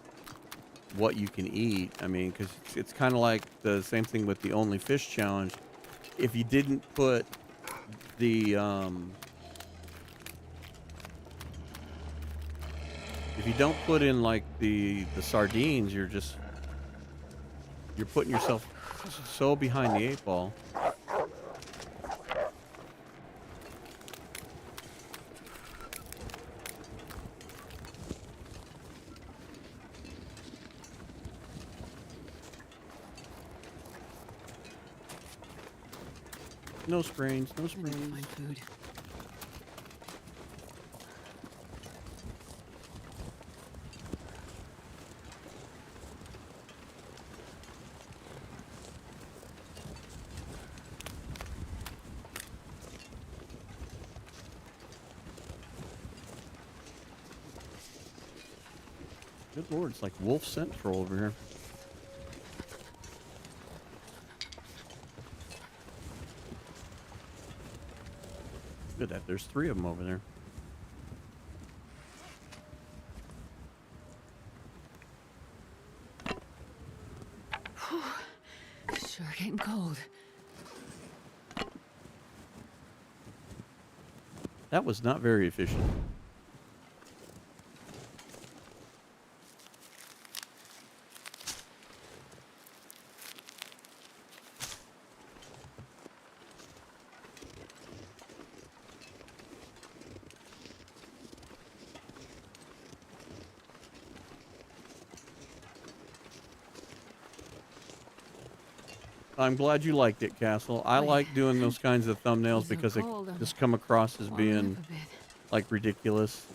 what you can eat. I mean, because it's kind of like the same thing with the Only Fish challenge. If you didn't put the, if you don't put in like the sardines, you're putting yourself so behind the eight ball. No sprains, no I need to sprains. find food. Good lord, it's like Wolf Central over here. Look at that. There's 3 of them over there. Whew. Sure getting cold. That was not very efficient. I'm glad you liked it, Castle. I Boy, like doing those kinds of thumbnails it's so because they cold, I'm just come across as warming being up a bit. like ridiculous.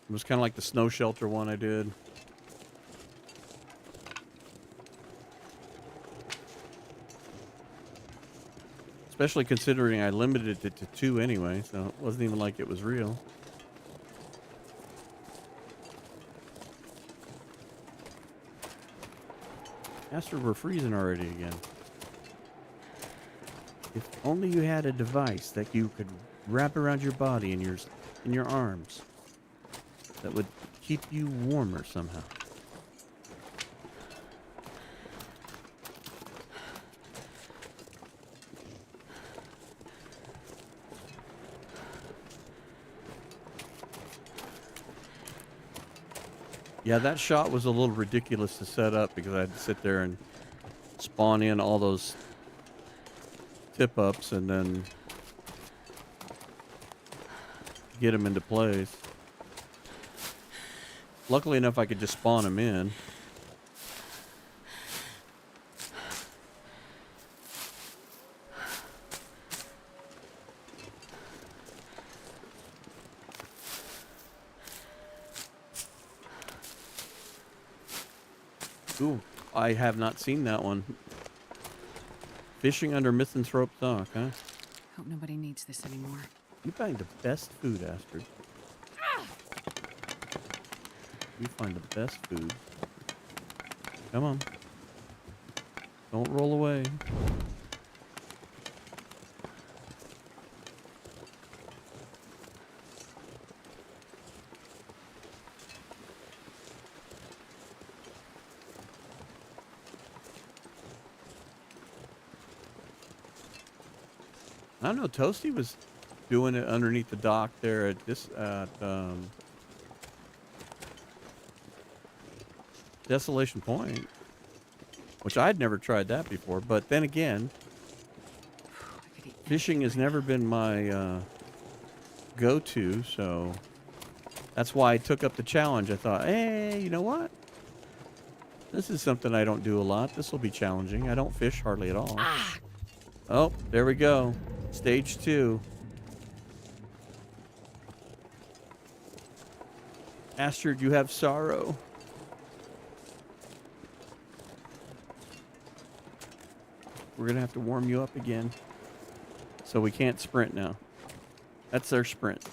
It was kind of like the snow shelter one I did. Especially considering I limited it to 2 anyway, so it wasn't even like it was real. Astrid, we're freezing already again. If only you had a device that you could wrap around your body and in your arms that would keep you warmer somehow. Yeah, that shot was a little ridiculous to set up because I had to sit there and spawn in all those tip-ups and then get them into place. Luckily enough, I could just spawn them in. Ooh, I have not seen that one. Fishing under Misanthrope Dock, huh? Hope nobody needs this anymore. You find the best food, Astrid. You find the best food. Come on. Don't roll away. I don't know. Toasty was doing it underneath the dock there at Desolation Point, which I'd never tried that before. But then again, I could eat fishing has anything right never been my go-to, so that's why I took up the challenge. I thought, hey, you know what? This is something I don't do a lot. This will be challenging. I don't fish hardly at all. Ah! Oh, there we go. Stage 2. Astrid, you have sorrow. We're going to have to warm you up again. So we can't sprint now. That's their sprint.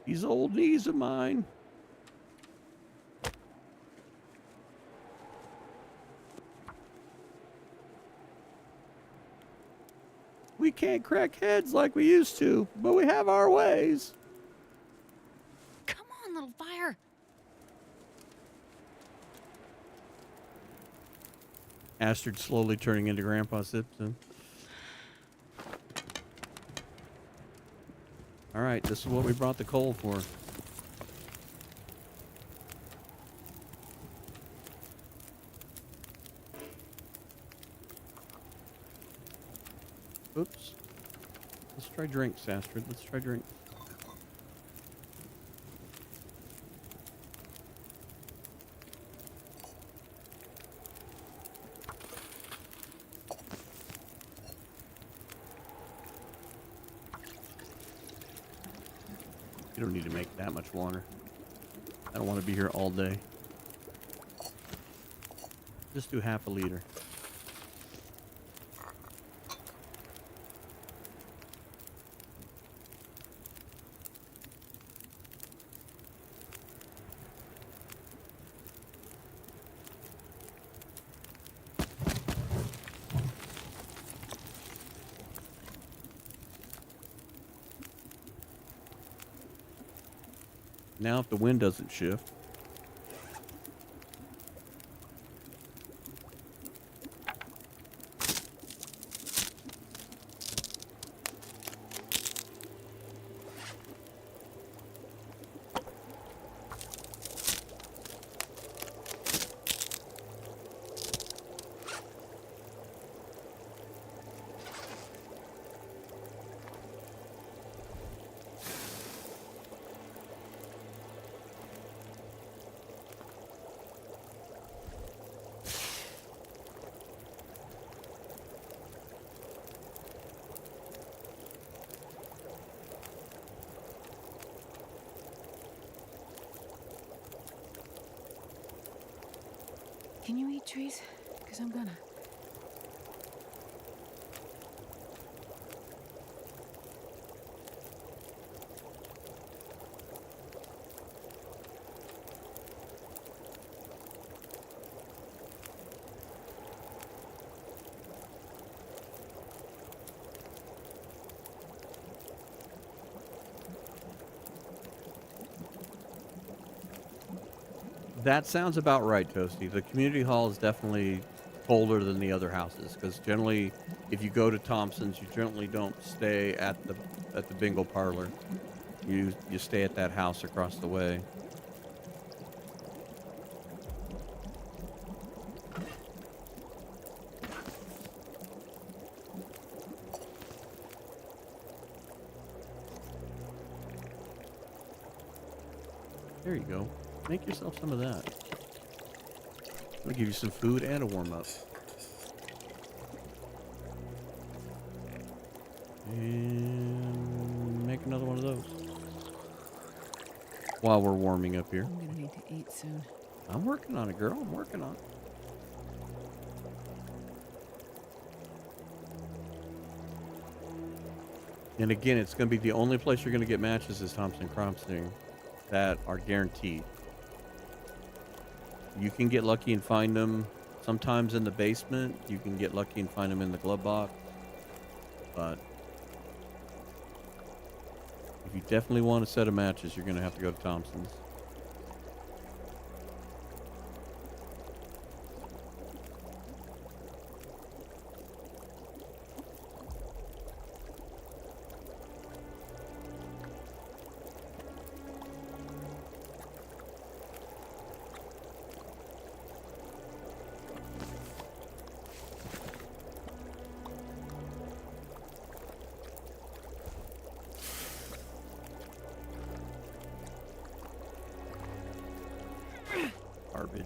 These old knees of mine. We can't crack heads like we used to, but we have our ways. Come on, little fire. Astrid slowly turning into Grandpa Simpson. All right, this is what we brought the coal for. Oops. Let's try drinks, Astrid. Let's try drinks. You don't need to make that much water. I don't want to be here all day. Just do half a liter. Now if the wind doesn't shift. Can you eat trees? Because I'm gonna. That sounds about right, Toasty. The community hall is definitely colder than the other houses because generally, if you go to Thompson's, you generally don't stay at the bingo parlor. You stay at that house across the way. There you go. Make yourself some of that. I'll give you some food and a warm up. And make another one of those. While we're warming up here. I'm gonna need to eat soon. I'm working on it, girl. I'm working on it. And again, it's going to be the only place you're going to get matches is Thompson Crossing that are guaranteed. You can get lucky and find them sometimes in the basement. You can get lucky and find them in the glove box. But if you definitely want a set of matches, you're going to have to go to Thompson's. Garbage.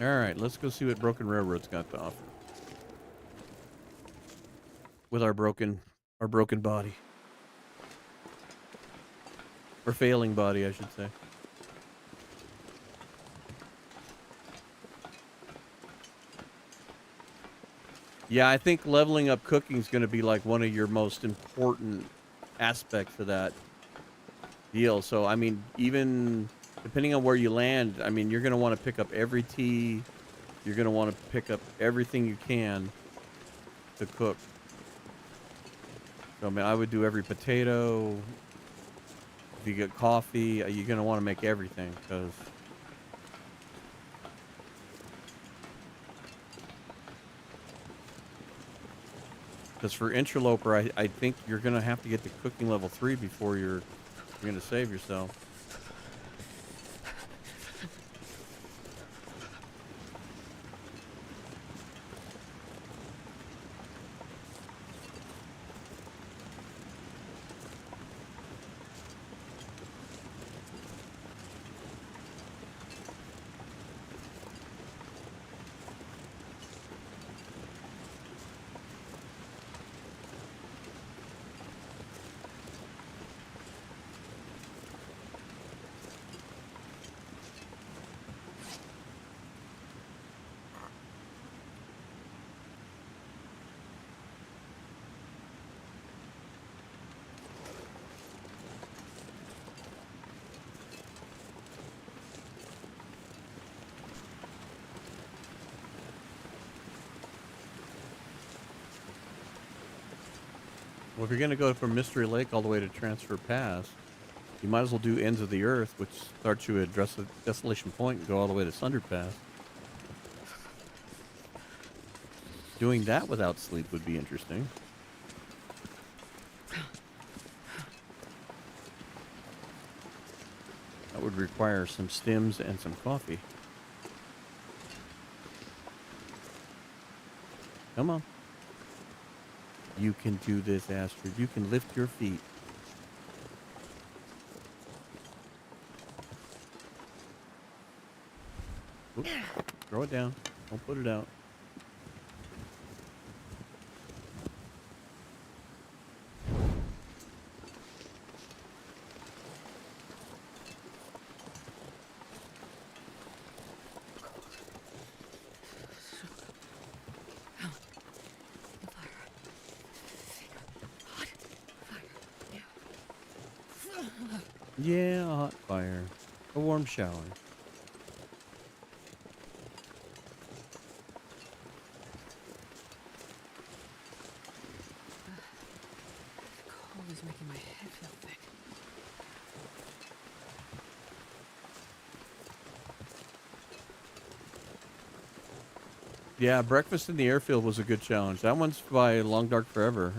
All right, let's go see what Broken Railroad's got to offer. With our broken body. Or failing body, I should say. Yeah, I think leveling up cooking is going to be like one of your most important aspects of that deal. So, I mean, even depending on where you land, I mean, you're going to want to pick up every tea. You're going to want to pick up everything you can to cook. So, I mean, I would do every potato. If you get coffee, you're going to want to make everything because for interloper, I think you're going to have to get to cooking level 3 before you're going to save yourself. Well, if you're going to go from Mystery Lake all the way to Transfer Pass, you might as well do Ends of the Earth, which starts you at Desolation Point and go all the way to Sunder Pass. Doing that without sleep would be interesting. That would require some stims and some coffee. Come on. You can do this, Astrid. You can lift your feet. Oops. Throw it down. Don't put it out. Yeah, a hot fire. A warm shower. The cold is making my head feel thick. Yeah, breakfast in the airfield was a good challenge. That one's by Long Dark Forever.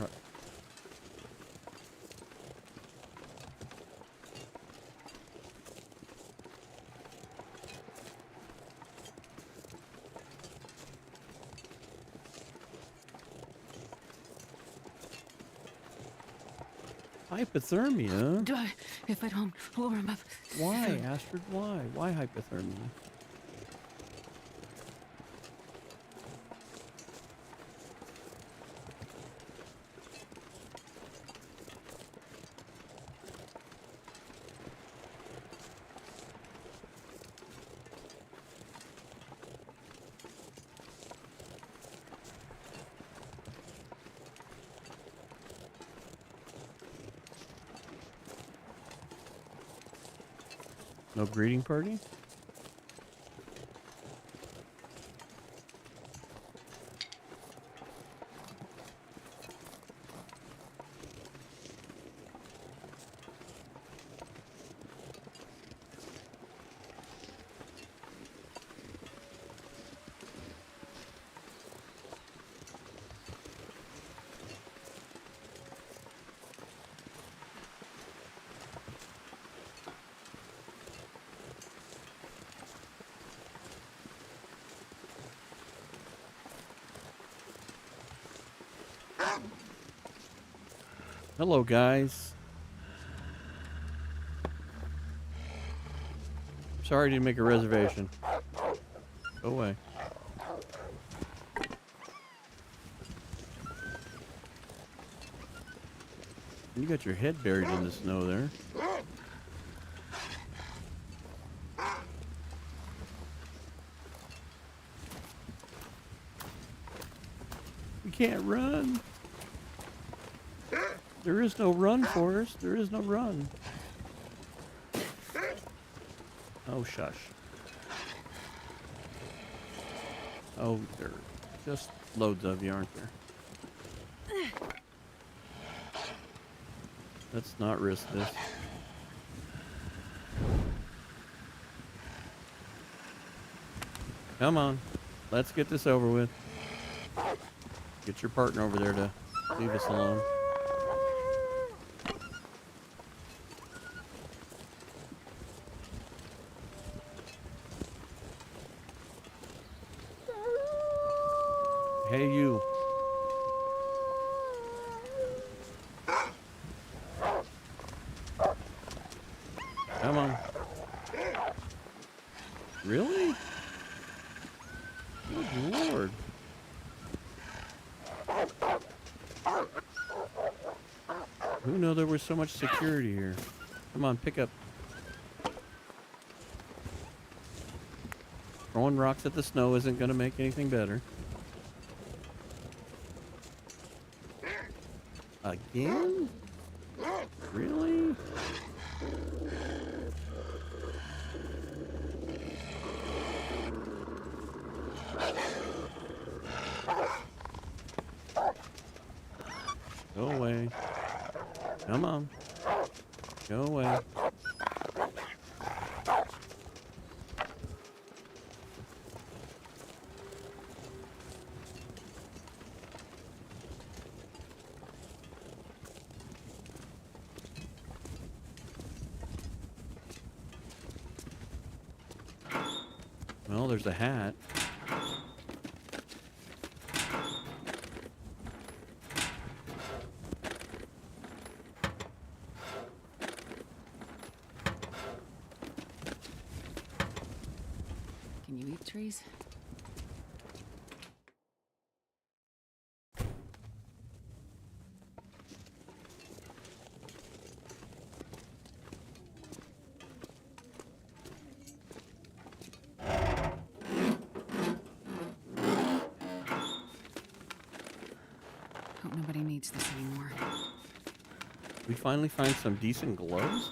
Hypothermia? Do I? If I don't warm up. Why, Astrid? Why? Why hypothermia? No greeting party? Hello, guys. Sorry I didn't make a reservation. Go away. You got your head buried in the snow there. We can't run. There is no run, Forrest. There is no run. Oh, shush. Oh, there are just loads of you, aren't there? Let's not risk this. Come on. Let's get this over with. Get your partner over there to leave us alone. Hey, you. Come on. Really? Good Lord. Who knew there was so much security here? Come on, pick up. Throwing rocks at the snow isn't going to make anything better. Again? Really? Go away. Come on. Go away. Well, there's a hat. Can you eat trees? Hope nobody needs this anymore. We finally find some decent gloves?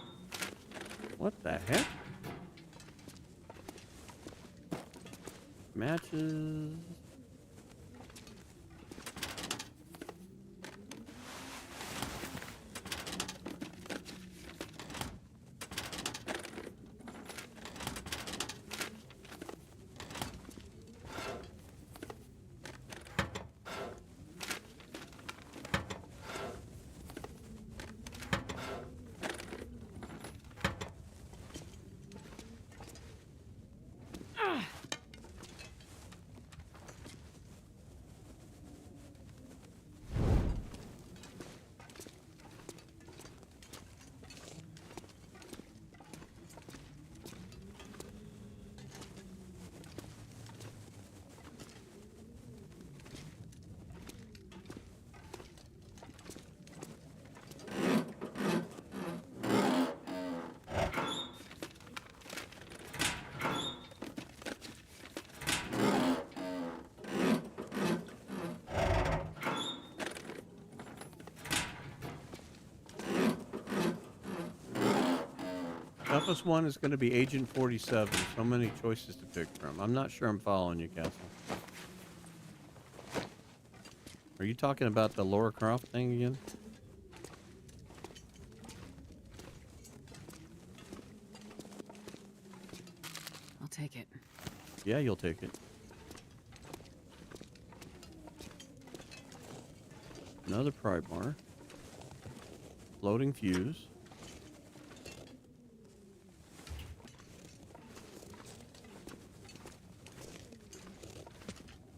What the heck? Matches. Toughest one is going to be Agent 47. So many choices to pick from. I'm not sure I'm following you, Castle. Are you talking about the Laura Croft thing again? I'll take it. Yeah, you'll take it. Another pry bar. Floating fuse.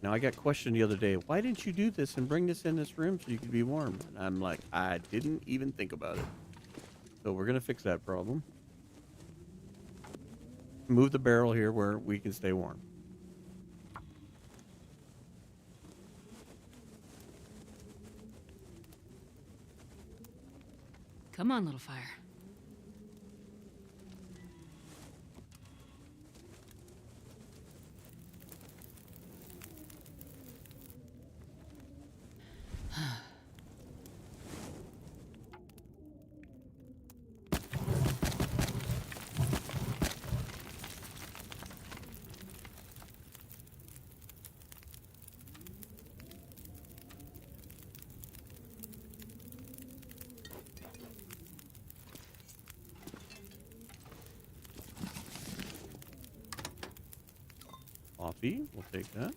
Now, I got questioned the other day, why didn't you do this and bring this in this room so you could be warm? And I'm like, I didn't even think about it. So we're going to fix that problem. Move the barrel here where we can stay warm. Come on, little fire. Coffee, we'll take that.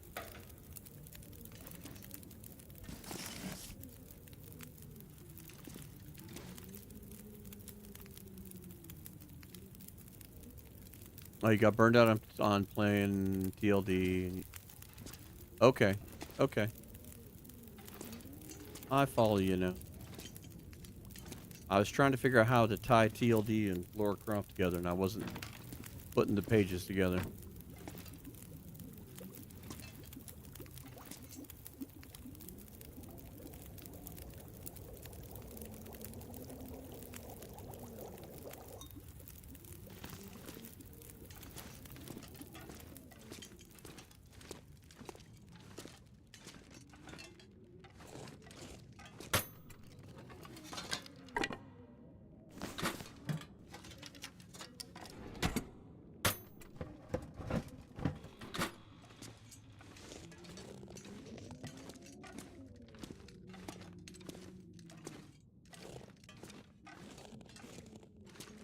Oh, you got burned out on playing TLD. Okay, okay. I follow you now. I was trying to figure out how to tie TLD and Laura Croft together, and I wasn't putting the pages together.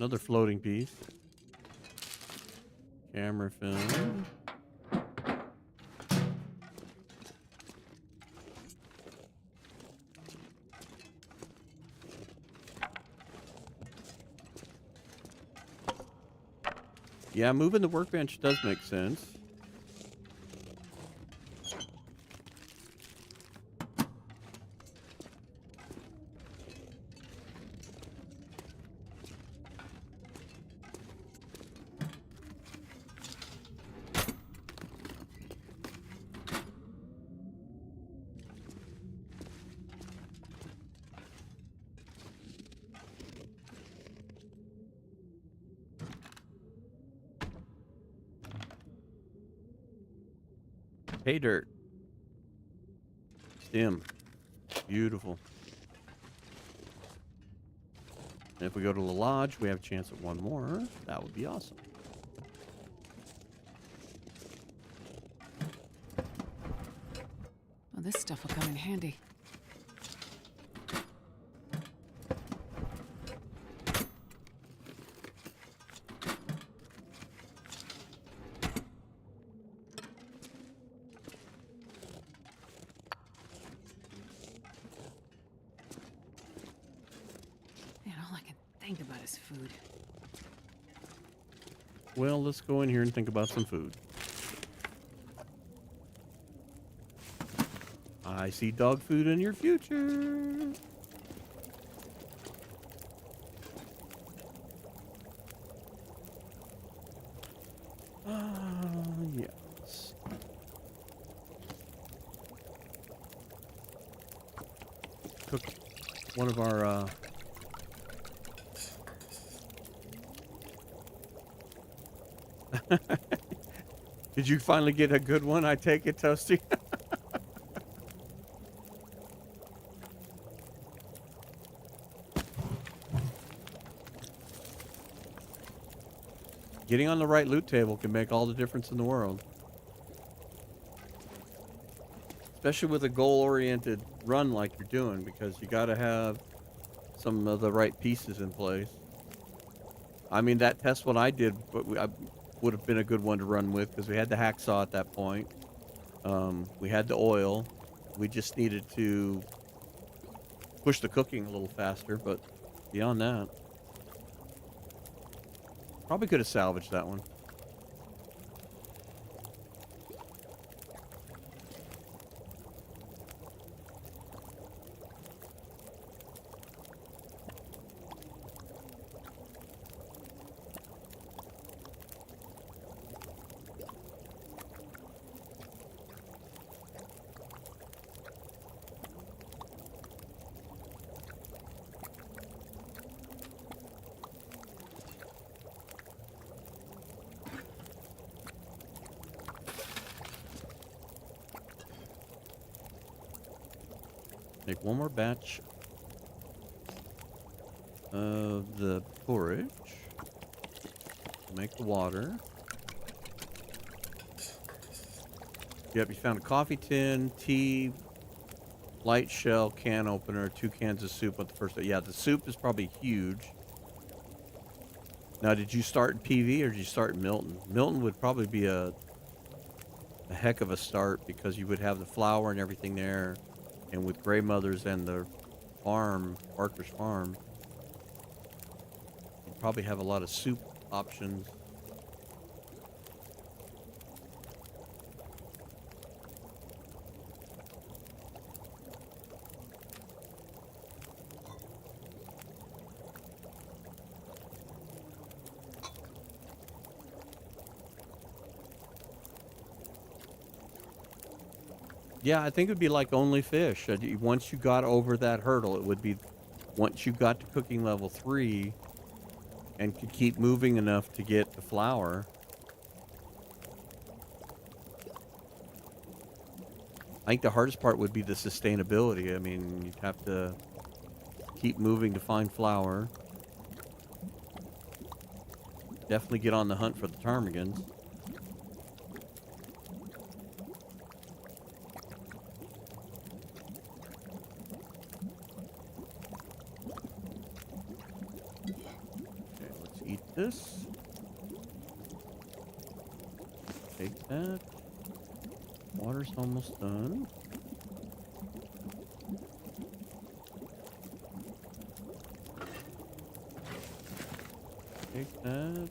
Another floating piece. Camera film. Yeah, moving the workbench does make sense. Pay dirt. Stem. Beautiful. And if we go to the lodge, we have a chance at one more. That would be awesome. Well, this stuff will come in handy. Man, all I can think about is food. Well, let's go in here and think about some food. I see dog food in your future. Yes. Cook one of our Did you finally get a good one? I take it, Toasty. Getting on the right loot table can make all the difference in the world. Especially with a goal-oriented run like you're doing, because you got to have some of the right pieces in place. I mean, that test one I did, but I would have been a good one to run with because we had the hacksaw at that point. We had the oil. We just needed to push the cooking a little faster, but beyond that, probably could have salvaged that one. Make one more batch of the porridge. Make the water. Yep, you found a coffee tin, tea, light shell, can opener, 2 cans of soup on the first day. Yeah, the soup is probably huge. Now, did you start in PV or did you start in Milton? Milton would probably be a heck of a start because you would have the flour and everything there. And with Grey Mothers and the farm, Barker's Farm, you'd probably have a lot of soup options. Yeah, I think it would be like only fish. Once you got over that hurdle, it would be once you got to cooking level 3 and could keep moving enough to get the flour. I think the hardest part would be the sustainability. I mean, you'd have to keep moving to find flour. Definitely get on the hunt for the ptarmigans. this. Take that. Water's almost done. Take that.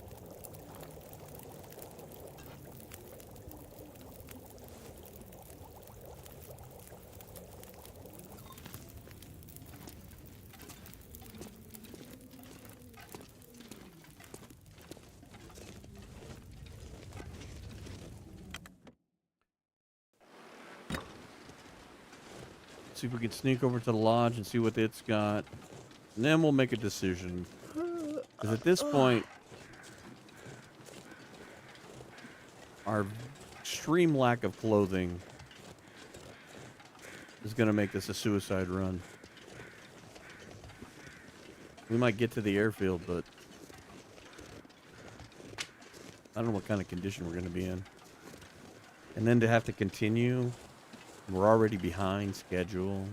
See if we can sneak over to the lodge and see what it's got. And then we'll make a decision. Because at this point, our extreme lack of clothing is going to make this a suicide run. We might get to the airfield, but I don't know what kind of condition we're going to be in. And then to have to continue, we're already behind schedule.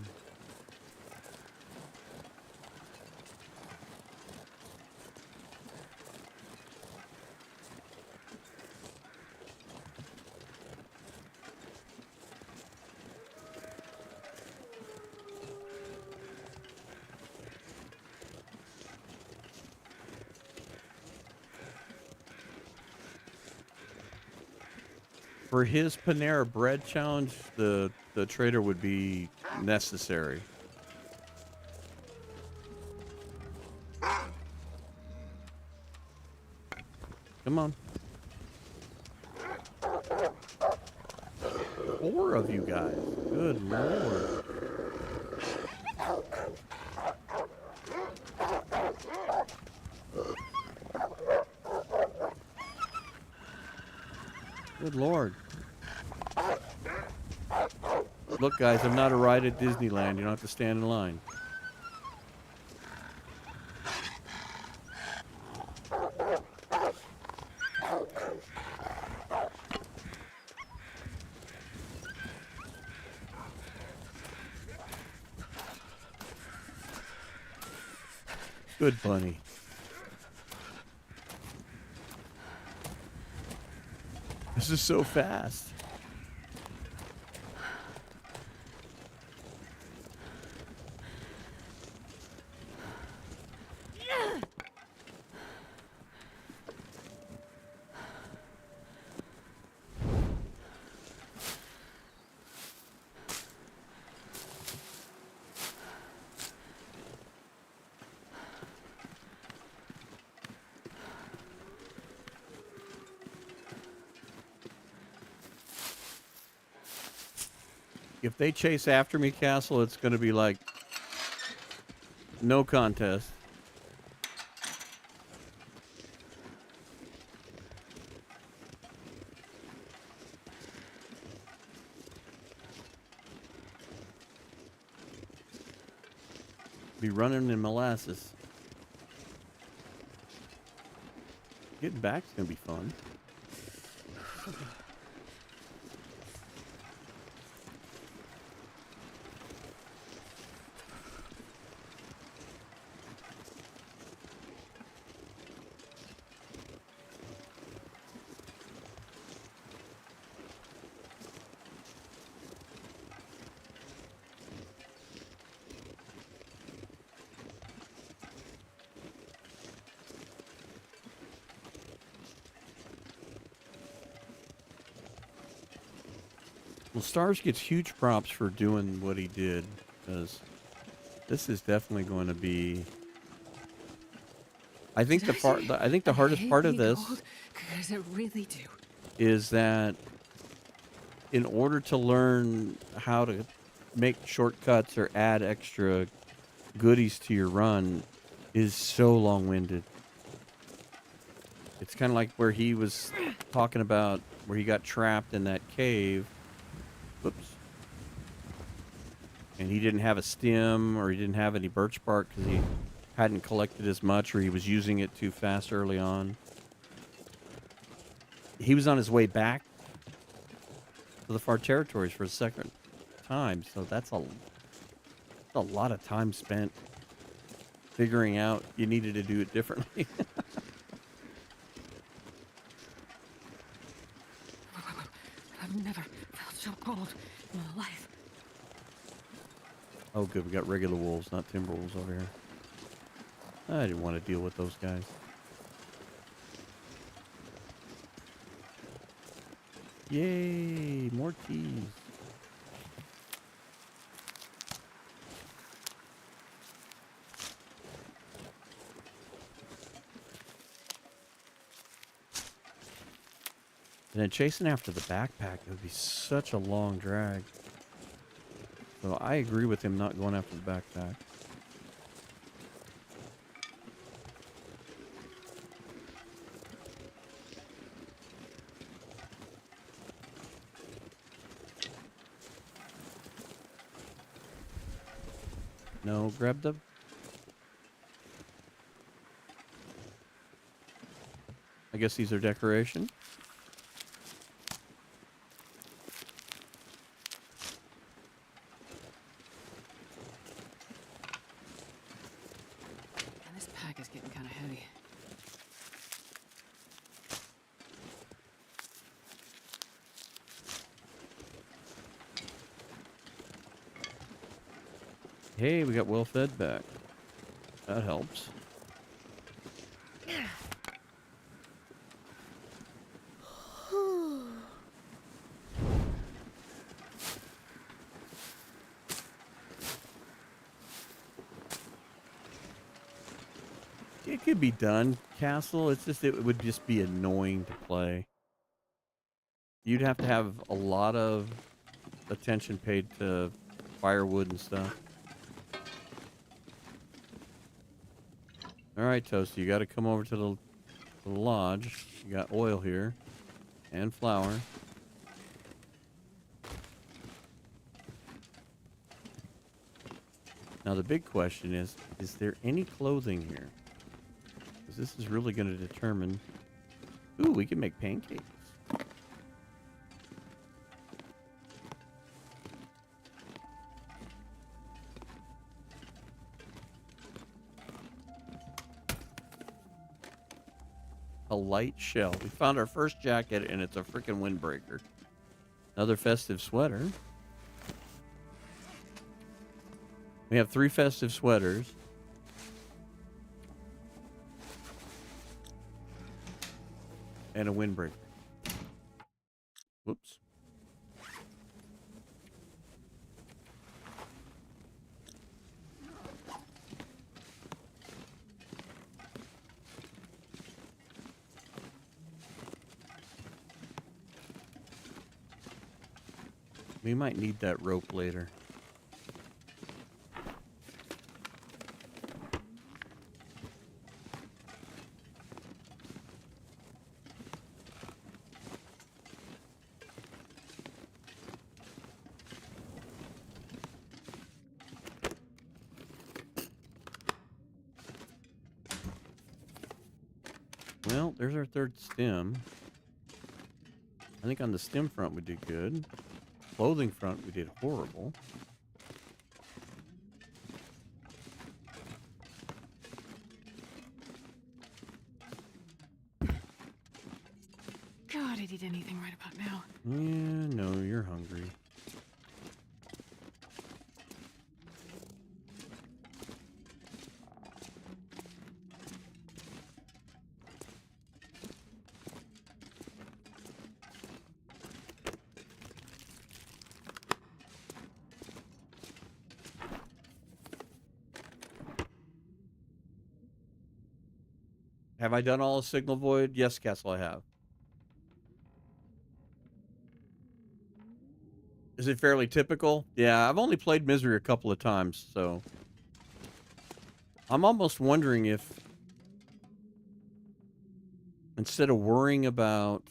For his Panera Bread challenge, the trader would be necessary. Come on. 4 of you guys. Good Lord. Good Lord. Look, guys, I'm not a ride at Disneyland. You don't have to stand in line. Good bunny. This is so fast. If they chase after me, Castle, it's going to be like no contest. Be running in molasses. Getting back's going to be fun. Well, Starz gets huge props for doing what he did, because this is definitely going to be. I think the hardest part of this, because I really do, is that in order to learn how to make shortcuts or add extra goodies to your run, is so long-winded. It's kind of like where he was talking about where he got trapped in that cave. Whoops. And he didn't have a stem, or he didn't have any birch bark because he hadn't collected as much, or he was using it too fast early on. He was on his way back to the far territories for a second time, so that's a lot of time spent figuring out you needed to do it differently. I've never felt so cold in my life. Oh, good. We got regular wolves, not timber wolves over here. I didn't want to deal with those guys. Yay! More keys. And then chasing after the backpack, it would be such a long drag. So I agree with him not going after the backpack. No, grab the... I guess these are decoration. And this pack is getting kind of heavy. Hey, we got well fed back. That helps. It could be done, Castle. It's just, it would just be annoying to play. You'd have to have a lot of attention paid to firewood and stuff. All right, Toasty, you got to come over to the lodge. You got oil here and flour. Now the big question is there any clothing here? Because this is really going to determine... Ooh, we can make pancakes. A light shell. We found our first jacket, and it's a freaking windbreaker. Another festive sweater. We have 3 festive sweaters. And a windbreaker. Whoops. We might need that rope later. Well, there's our third stem. I think on the stem front we did good. Clothing front we did horrible. God, I'd eat anything right about now. Yeah, no, you're hungry. Have I done all of Signal Void? Yes, Castle, I have. Is it fairly typical? Yeah, I've only played Misery a couple of times, so... I'm almost wondering if... Instead of worrying about...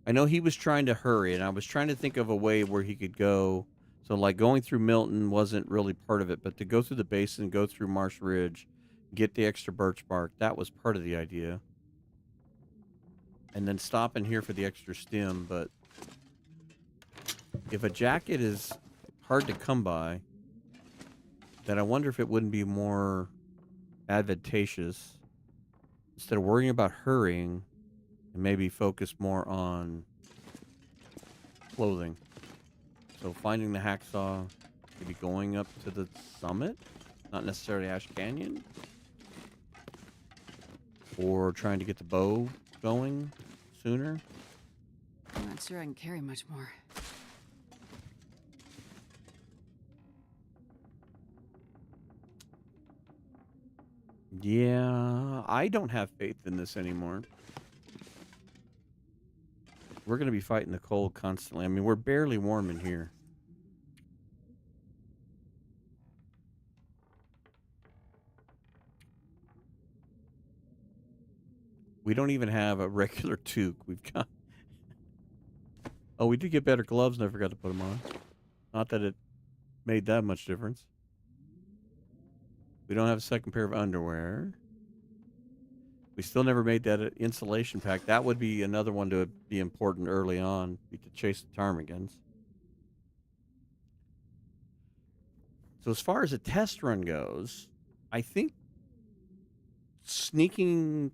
I know he was trying to hurry, and I was trying to think of a way where he could go... So, like, going through Milton wasn't really part of it, but to go through the basin, go through Marsh Ridge, get the extra birch bark, that was part of the idea. And then stop in here for the extra stem, but... If a jacket is hard to come by, then I wonder if it wouldn't be more advantageous, instead of worrying about hurrying, and maybe focus more on clothing. So finding the hacksaw, maybe going up to the summit, not necessarily Ash Canyon, or trying to get the bow going sooner. I'm not sure I can carry much more. Yeah, I don't have faith in this anymore. We're going to be fighting the cold constantly. I mean, we're barely warm in here. We don't even have a regular toque. We've got... Oh, we did get better gloves, and I forgot to put them on. Not that it made that much difference. We don't have a second pair of underwear. We still never made that insulation pack. That would be another one to be important early on, to chase the ptarmigans. So as far as a test run goes, I think sneaking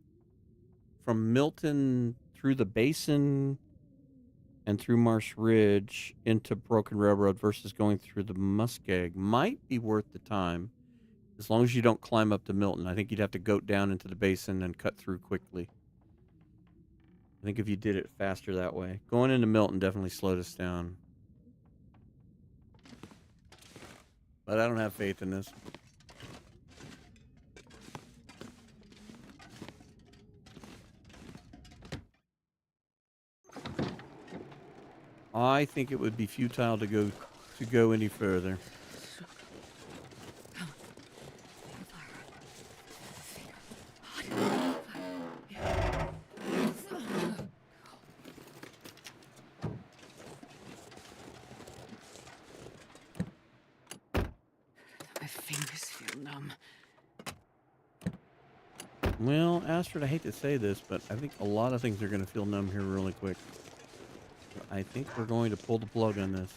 from Milton through the basin and through Marsh Ridge into Broken Railroad versus going through the Muskeg might be worth the time, as long as you don't climb up to Milton. I think you'd have to goat down into the basin and cut through quickly. I think if you did it faster that way. Going into Milton definitely slowed us down. But I don't have faith in this. I think it would be futile to go any further. My fingers feel numb. Well, Astrid, I hate to say this, but I think a lot of things are going to feel numb here really quick. So I think we're going to pull the plug on this.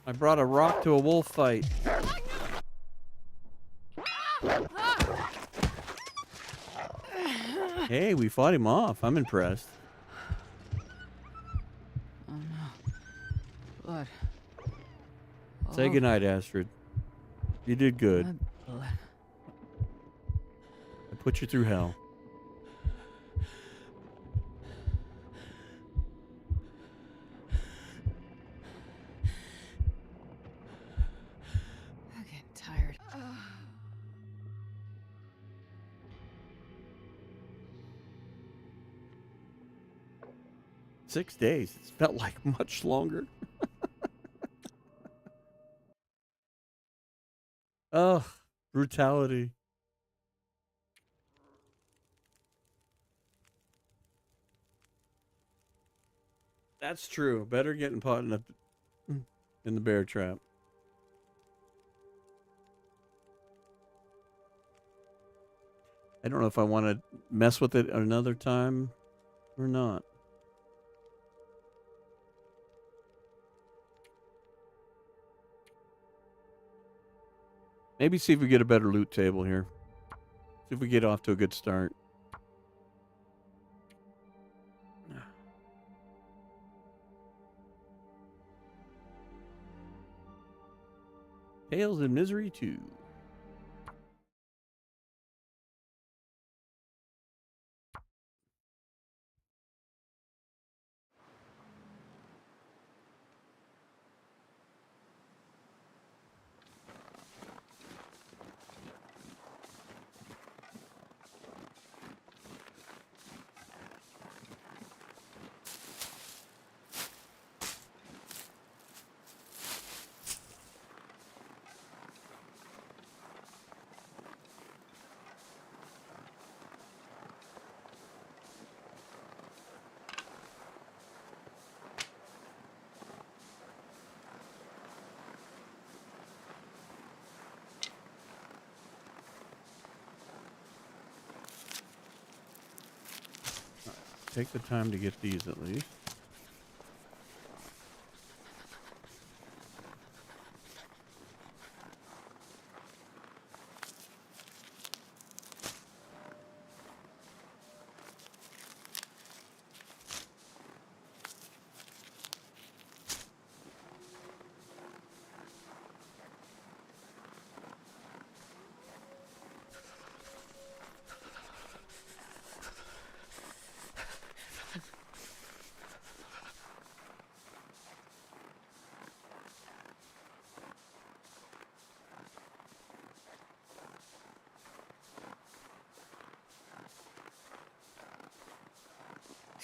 I brought a rock to a wolf fight. Hey, we fought him off. I'm impressed. Oh no. Blood. Say goodnight, Astrid. You did good. Blood. I put you through hell. I'm getting tired. 6 days. It's felt like much longer. Ugh, brutality. That's true. Better getting caught in the bear trap. I don't know if I want to mess with it another time or not. Maybe see if we get a better loot table here. See if we get off to a good start. Tales of Misery 2. Take the time to get these at least.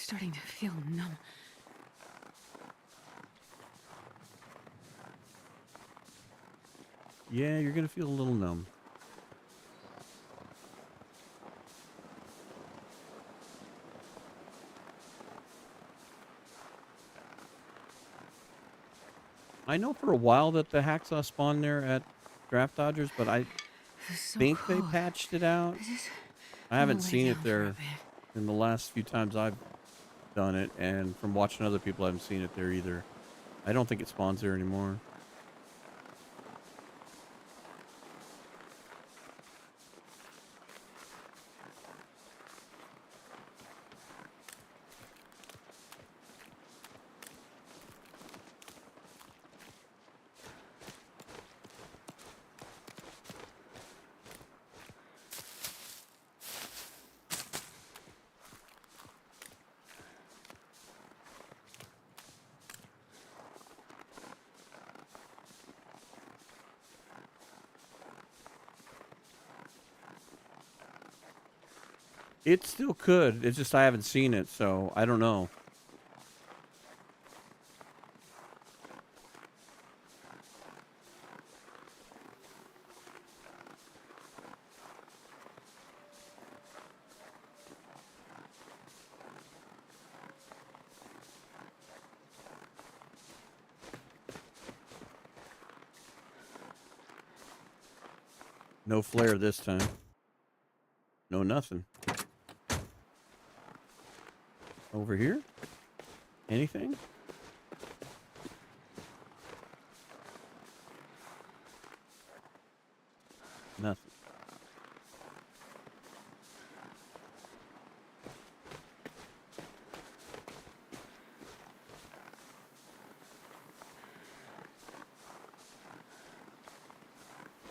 starting to feel numb. Yeah, you're gonna feel a little numb. I know for a while that the hacksaw spawned there at Draft Dodgers, but I It's so think they cold. patched it out. I just I want haven't to lay seen it down for a there bit. in the last few times I've done it, and from watching other people, I haven't seen it there either. I don't think it spawns there anymore. It still could. It's just I haven't seen it, so I don't know. No flare this time. No nothing. Over here? Anything? Nothing.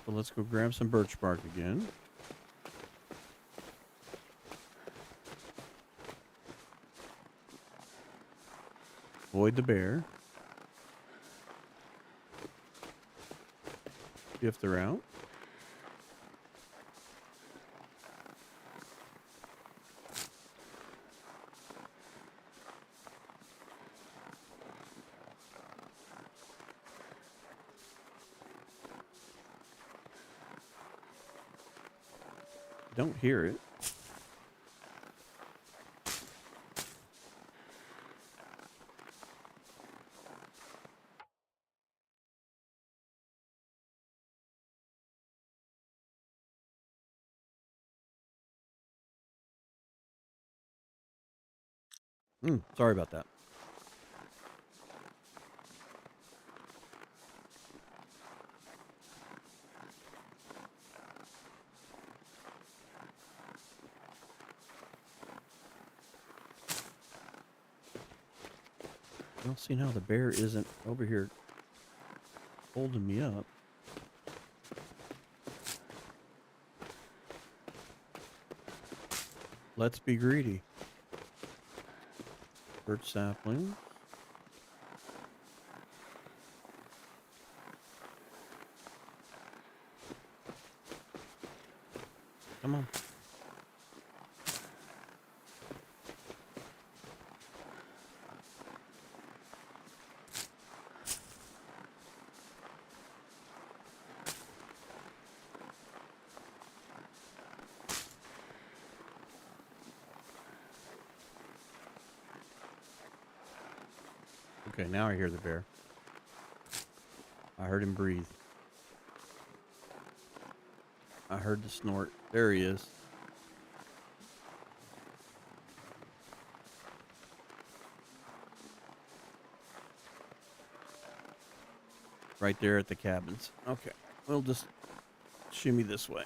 So let's go grab some birch bark again. Avoid the bear. If they're out. Don't hear it. Sorry about that. Well, see now the bear isn't over here holding me up. Let's be greedy. Birch sapling. Come on. Okay, now I hear the bear. I heard him breathe. I heard the snort. There he is. Right there at the cabins. Okay, we'll just shimmy this way.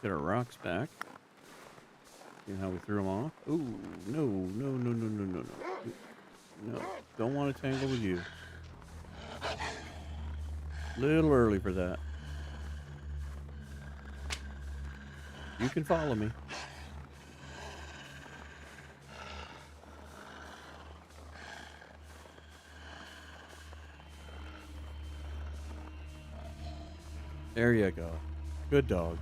Get our rocks back. See how we threw them off? Ooh, no, no, no, no, no, no, no. No, don't want to tangle with you. Little early for that. You can follow me. There you go. Good dog.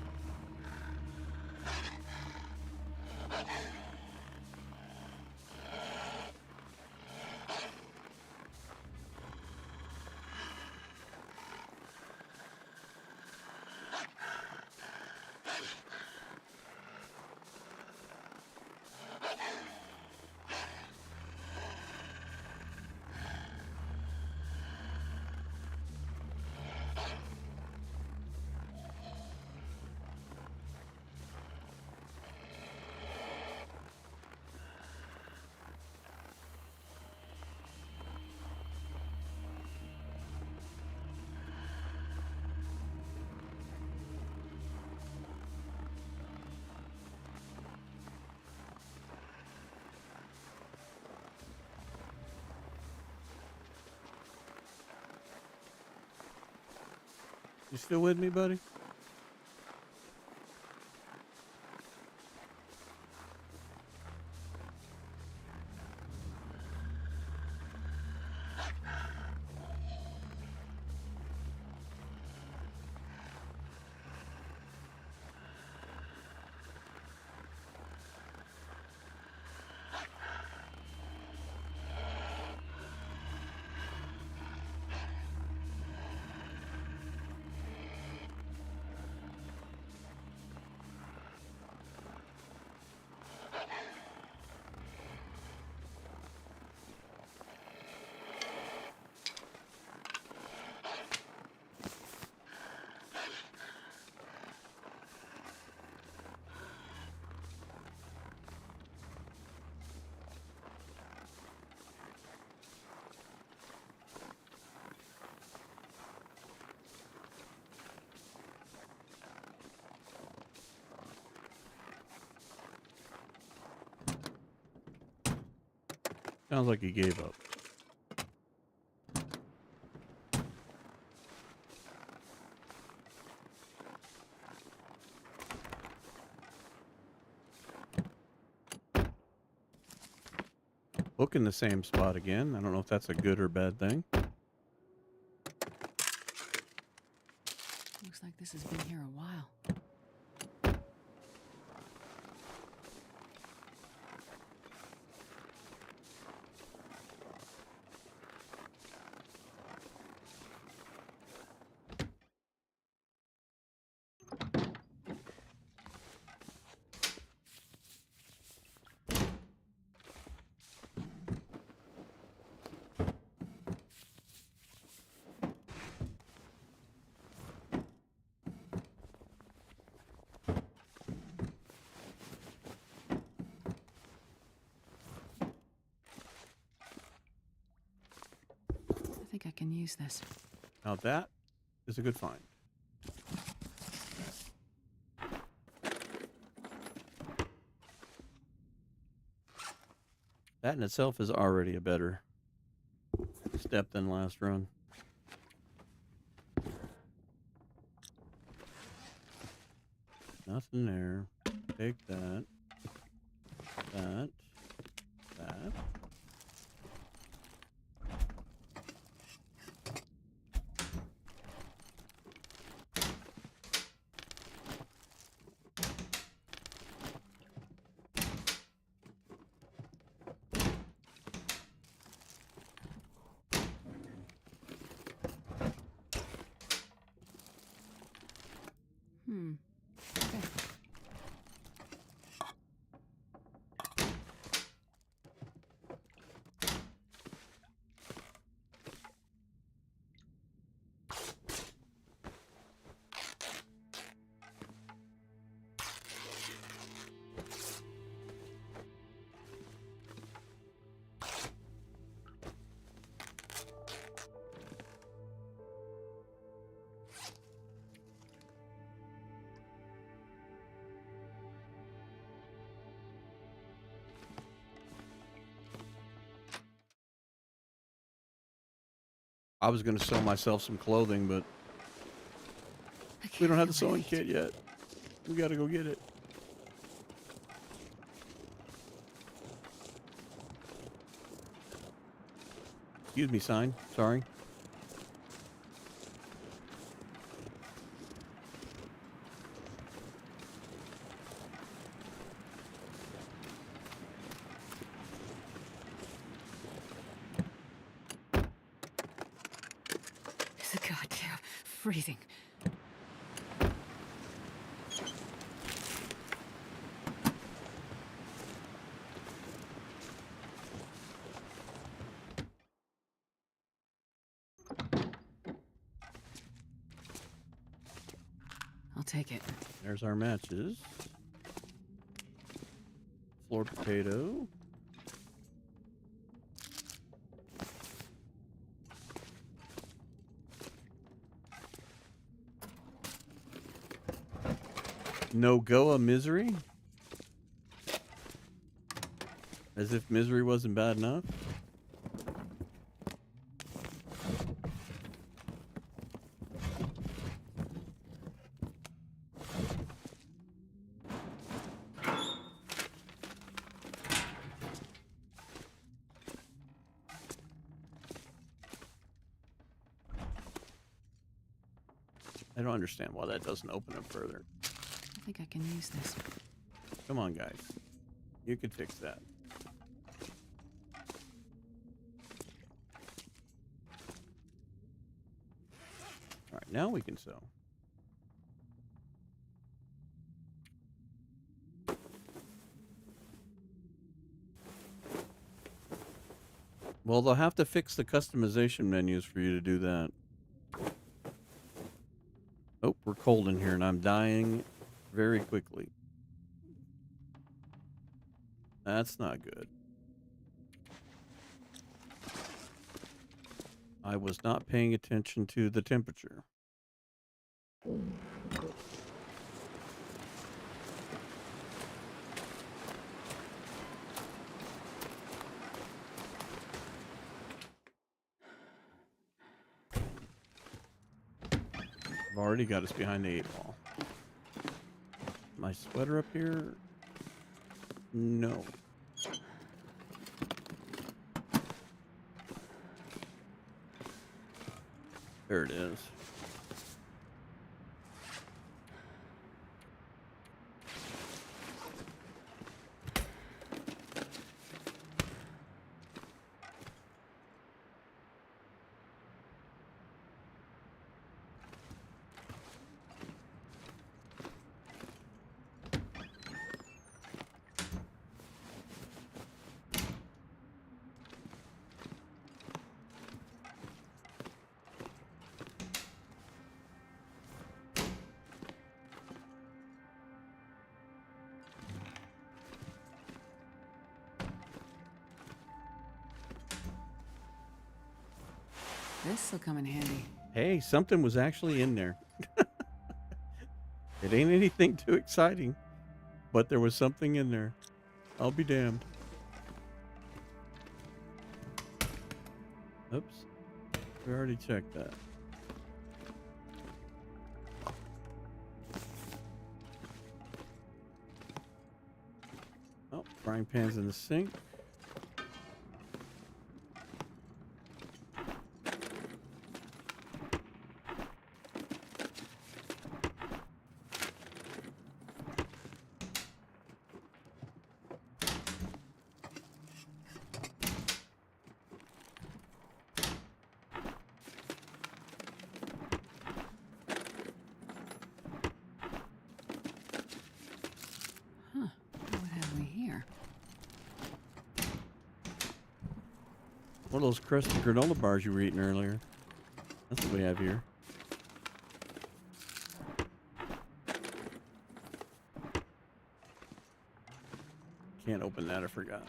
You still with me, buddy? Sounds like he gave up. Look in the same spot again. I don't know if that's a good or bad thing. Looks like this has been here a while. I think I can use this. Now that is a good find. That in itself is already a better step than last run. Nothing there. Take that. That. That. Okay. I was gonna sell myself some clothing, but I we can't don't have the feel my sewing feet. kit yet. We gotta go get it. Excuse me, sign. Sorry. It's a goddamn freezing. I'll take it. There's our matches. Floor potato. No Goa misery? As if misery wasn't bad enough? I don't understand why that doesn't open up further. I think I can use this. Come on, guys. You can fix that. All right, now we can sew. Well, they'll have to fix the customization menus for you to do that. Oh, we're cold in here and I'm dying very quickly. That's not good. I was not paying attention to the temperature. I've already got us behind the 8 ball. My sweater up here? No. There it is. This'll come in handy. Hey, something was actually in there. It ain't anything too exciting, but there was something in there. I'll be damned. Oops. We already checked that. Oh, frying pan's in the sink. Huh. What have we here? One of those crusty granola bars you were eating earlier. That's what we have here. Can't open that, I forgot.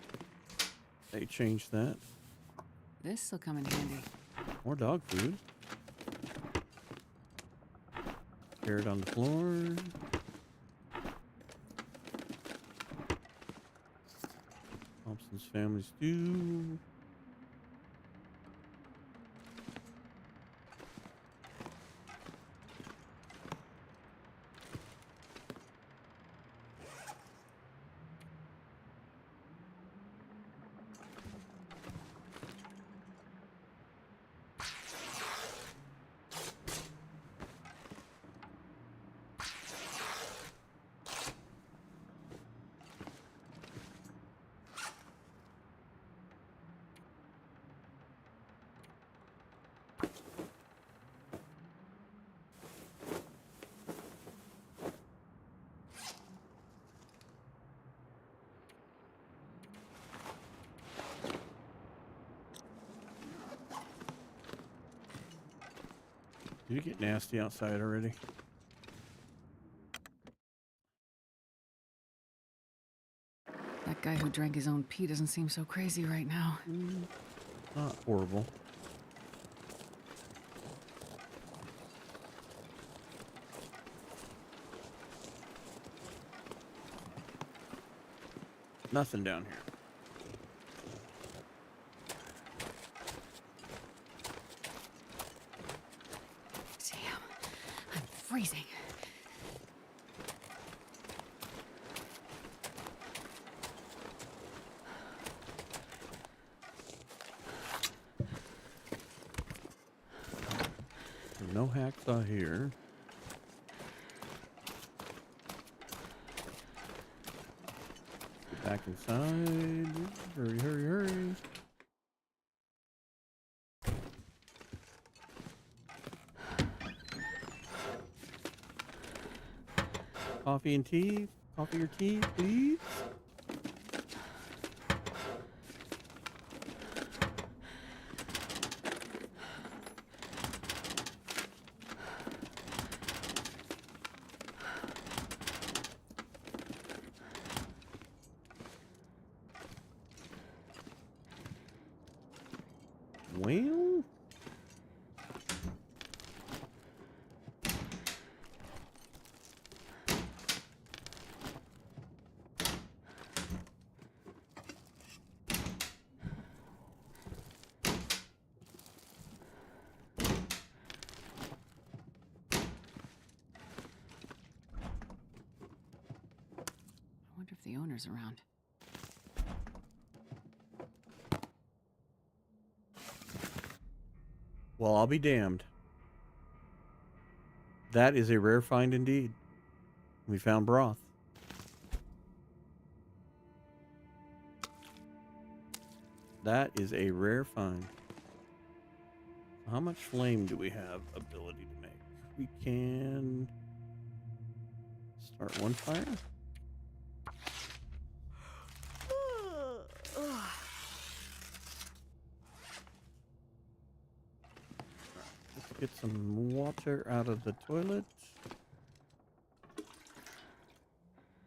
They changed that. This'll come in handy. More dog food. Carrot on the floor. Thompson's Family Stew. Did it get nasty outside already? That guy who drank his own pee doesn't seem so crazy right now. Not horrible. Nothing down here. Damn, I'm freezing. No hacksaw here. Get back inside. Hurry, hurry, hurry. Coffee and tea? Coffee or tea, please? Well, I wonder if the owner's around. well, I'll be damned. That is a rare find indeed. We found broth. That is a rare find. How much flame do we have ability to make? We can start one fire. Let's get some water out of the toilet.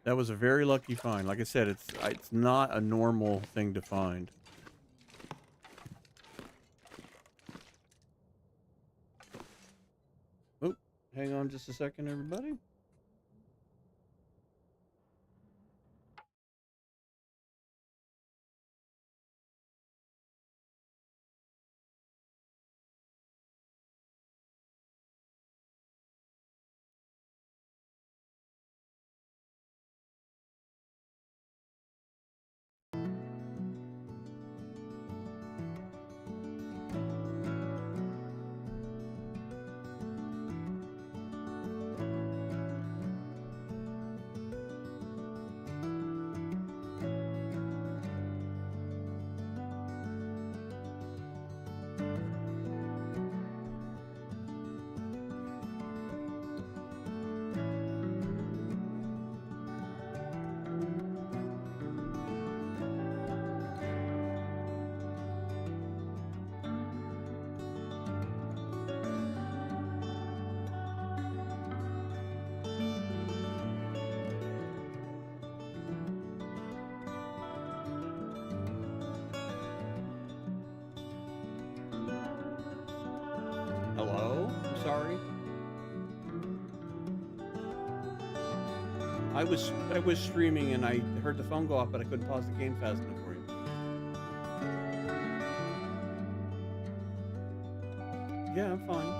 That was a very lucky find. Like I said, it's not a normal thing to find. Oh, hang on just a second, everybody. Hello? I'm sorry. I was streaming and I heard the phone go off, but I couldn't pause the game fast enough for you. Yeah, I'm fine.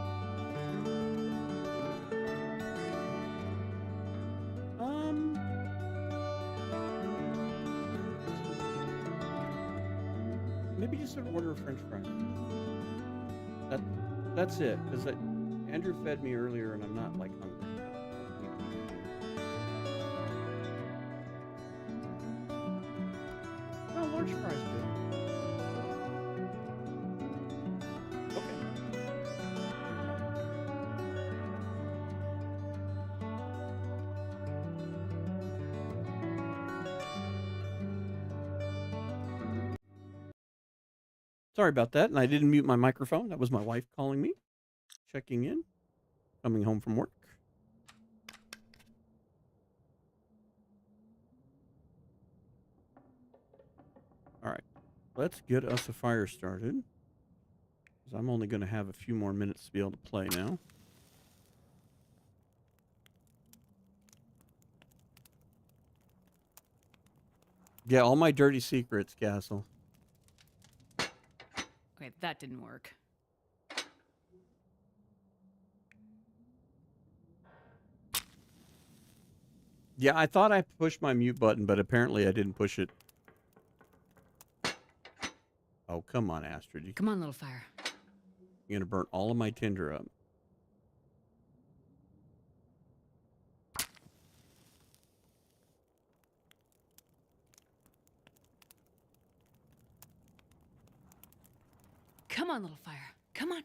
Maybe just an order of French fries. That's it, because Andrew fed me earlier and I'm not like hungry. No, large fries, good. Okay. Sorry about that, and I didn't mute my microphone. That was my wife calling me, checking in. coming home from work. All right, let's get us a fire started. Because I'm only going to have a few more minutes to be able to play now. Yeah, all my dirty secrets, Castle. Okay, that didn't work. Yeah, I thought I pushed my mute button, but apparently I didn't push it. Oh, come on, Astrid. Come on, little fire. You're going to burn all of my tinder up. Come on, little fire. Come on.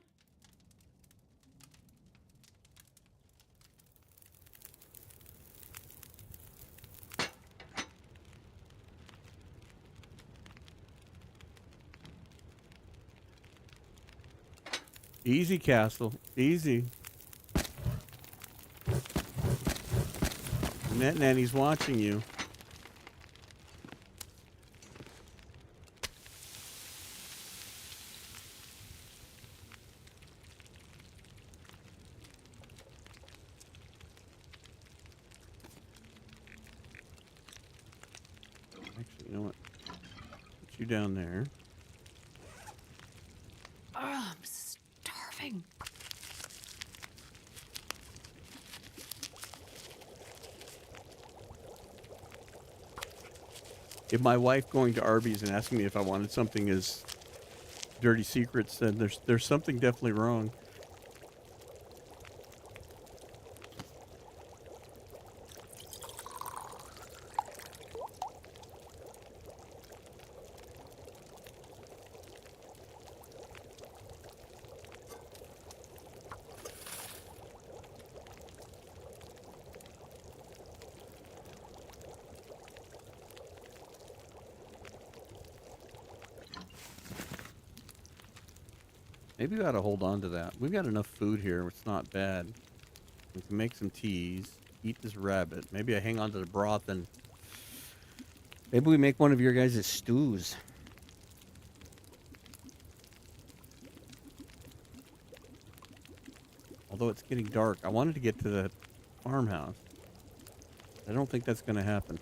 Easy, Castle. Easy. Net Nanny's watching you. Actually, you know what? Put you down there. Oh, I'm starving. If my wife going to Arby's and asking me if I wanted something as dirty secrets, then there's something definitely wrong. Maybe we ought to hold on to that. We've got enough food here. It's not bad. We can make some teas. Eat this rabbit. Maybe I hang on to the broth and maybe we make one of your guys' stews. Although it's getting dark. I wanted to get to the farmhouse. I don't think that's going to happen.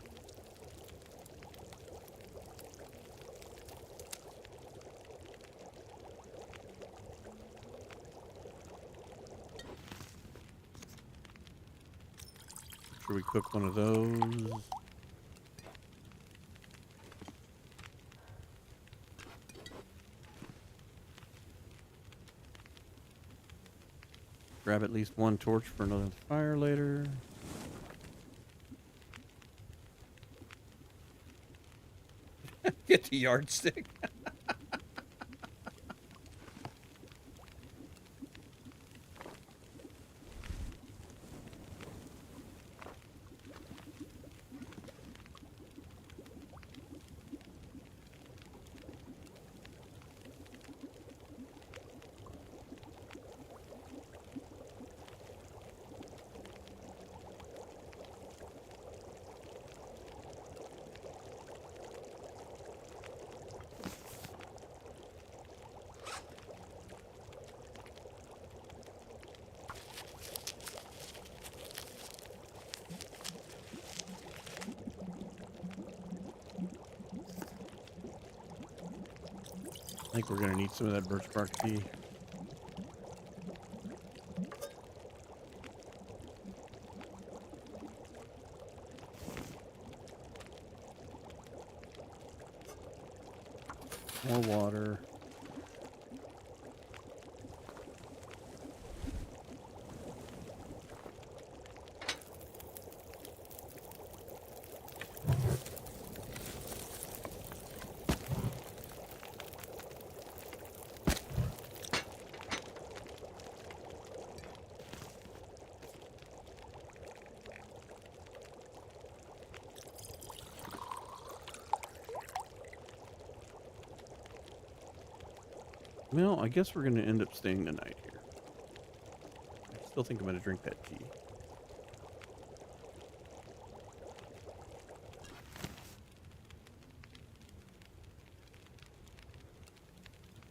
Should we cook one of those? Grab at least one torch for another fire later. Get the yardstick. I think we're going to need some of that birch bark tea. More water. Well, I guess we're going to end up staying the night here. I still think I'm going to drink that tea.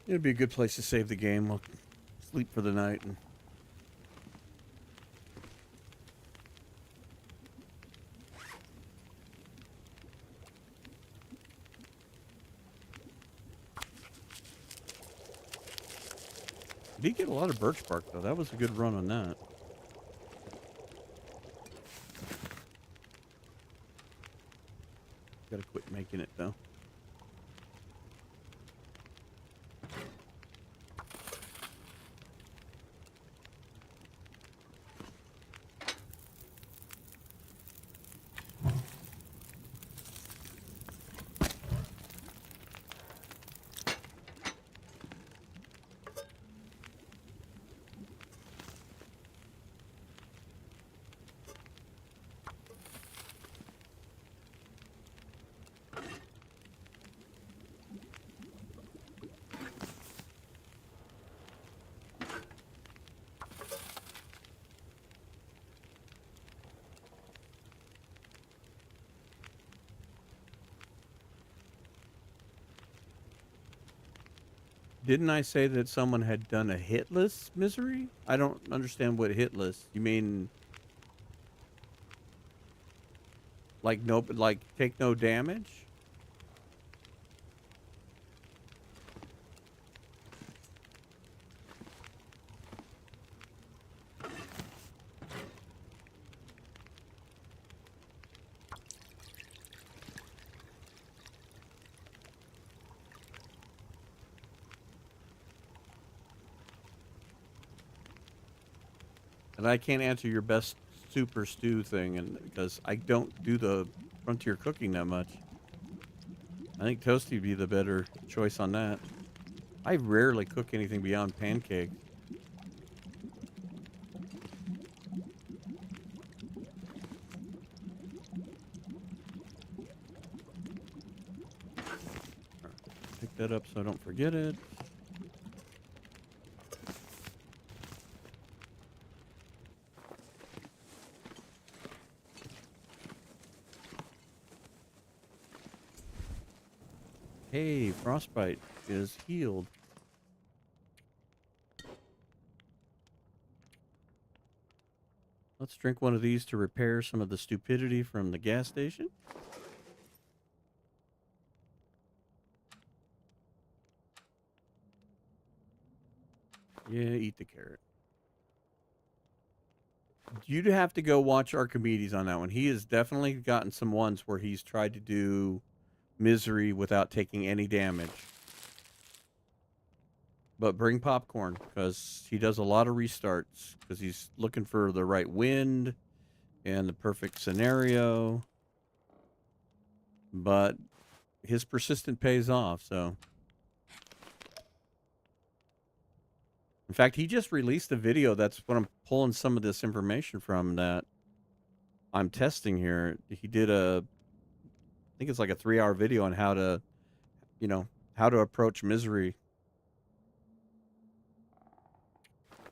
It'd be a good place to save the game. We'll sleep for the night. And did get a lot of birch bark, though. That was a good run on that. Gotta quit making it, though. Didn't I say that someone had done a hitless misery? I don't understand what hitless. You mean like no, like take no damage? And I can't answer your best super stew thing, and because I don't do the frontier cooking that much. I think Toasty would be the better choice on that. I rarely cook anything beyond pancakes. Pick that up so I don't forget it. Hey, frostbite is healed. Let's drink one of these to repair some of the stupidity from the gas station. Yeah, eat the carrot. You'd have to go watch Archimedes on that one. He has definitely gotten some ones where he's tried to do misery without taking any damage. But bring popcorn, because he does a lot of restarts, because he's looking for the right wind and the perfect scenario. But his persistent pays off, so. In fact, he just released a video. That's what I'm pulling some of this information from that I'm testing here. He did I think it's like a 3-hour video on how to, how to approach misery.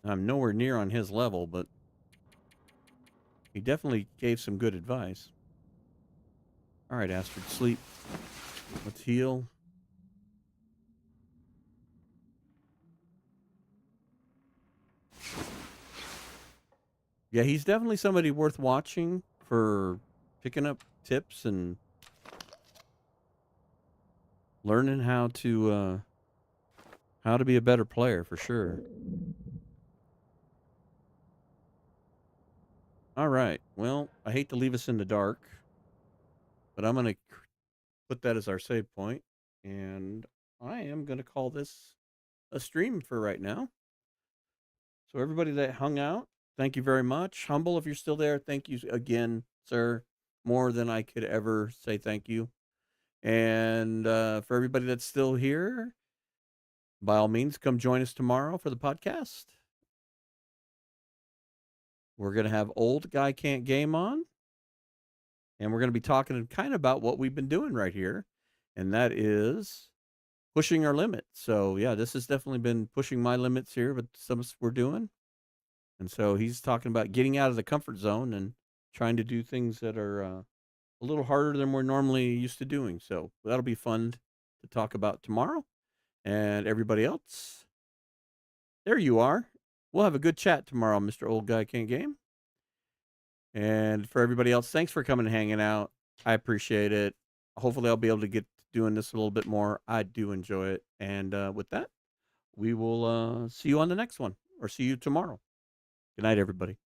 I'm nowhere near on his level, but he definitely gave some good advice. All right, Astrid, sleep. Let's heal. Yeah, he's definitely somebody worth watching for picking up tips and learning how to be a better player for sure. All right. Well, I hate to leave us in the dark, but I'm going to put that as our save point, and I am going to call this a stream for right now. So everybody that hung out, thank you very much. Humble, if you're still there, thank you again, sir. More than I could ever say thank you. And for everybody that's still here, by all means, come join us tomorrow for the podcast. We're going to have Old Guy Can't Game on. And we're going to be talking kind of about what we've been doing right here. And that is pushing our limits. So, yeah, this has definitely been pushing my limits here, but some we're doing. And so he's talking about getting out of the comfort zone and trying to do things that are a little harder than we're normally used to doing. So that'll be fun to talk about tomorrow. And everybody else, there you are. We'll have a good chat tomorrow, Mr. Old Guy Can't Game. And for everybody else, thanks for coming and hanging out. I appreciate it. Hopefully, I'll be able to get doing this a little bit more. I do enjoy it. And with that, we will see you on the next one or see you tomorrow. Good night, everybody.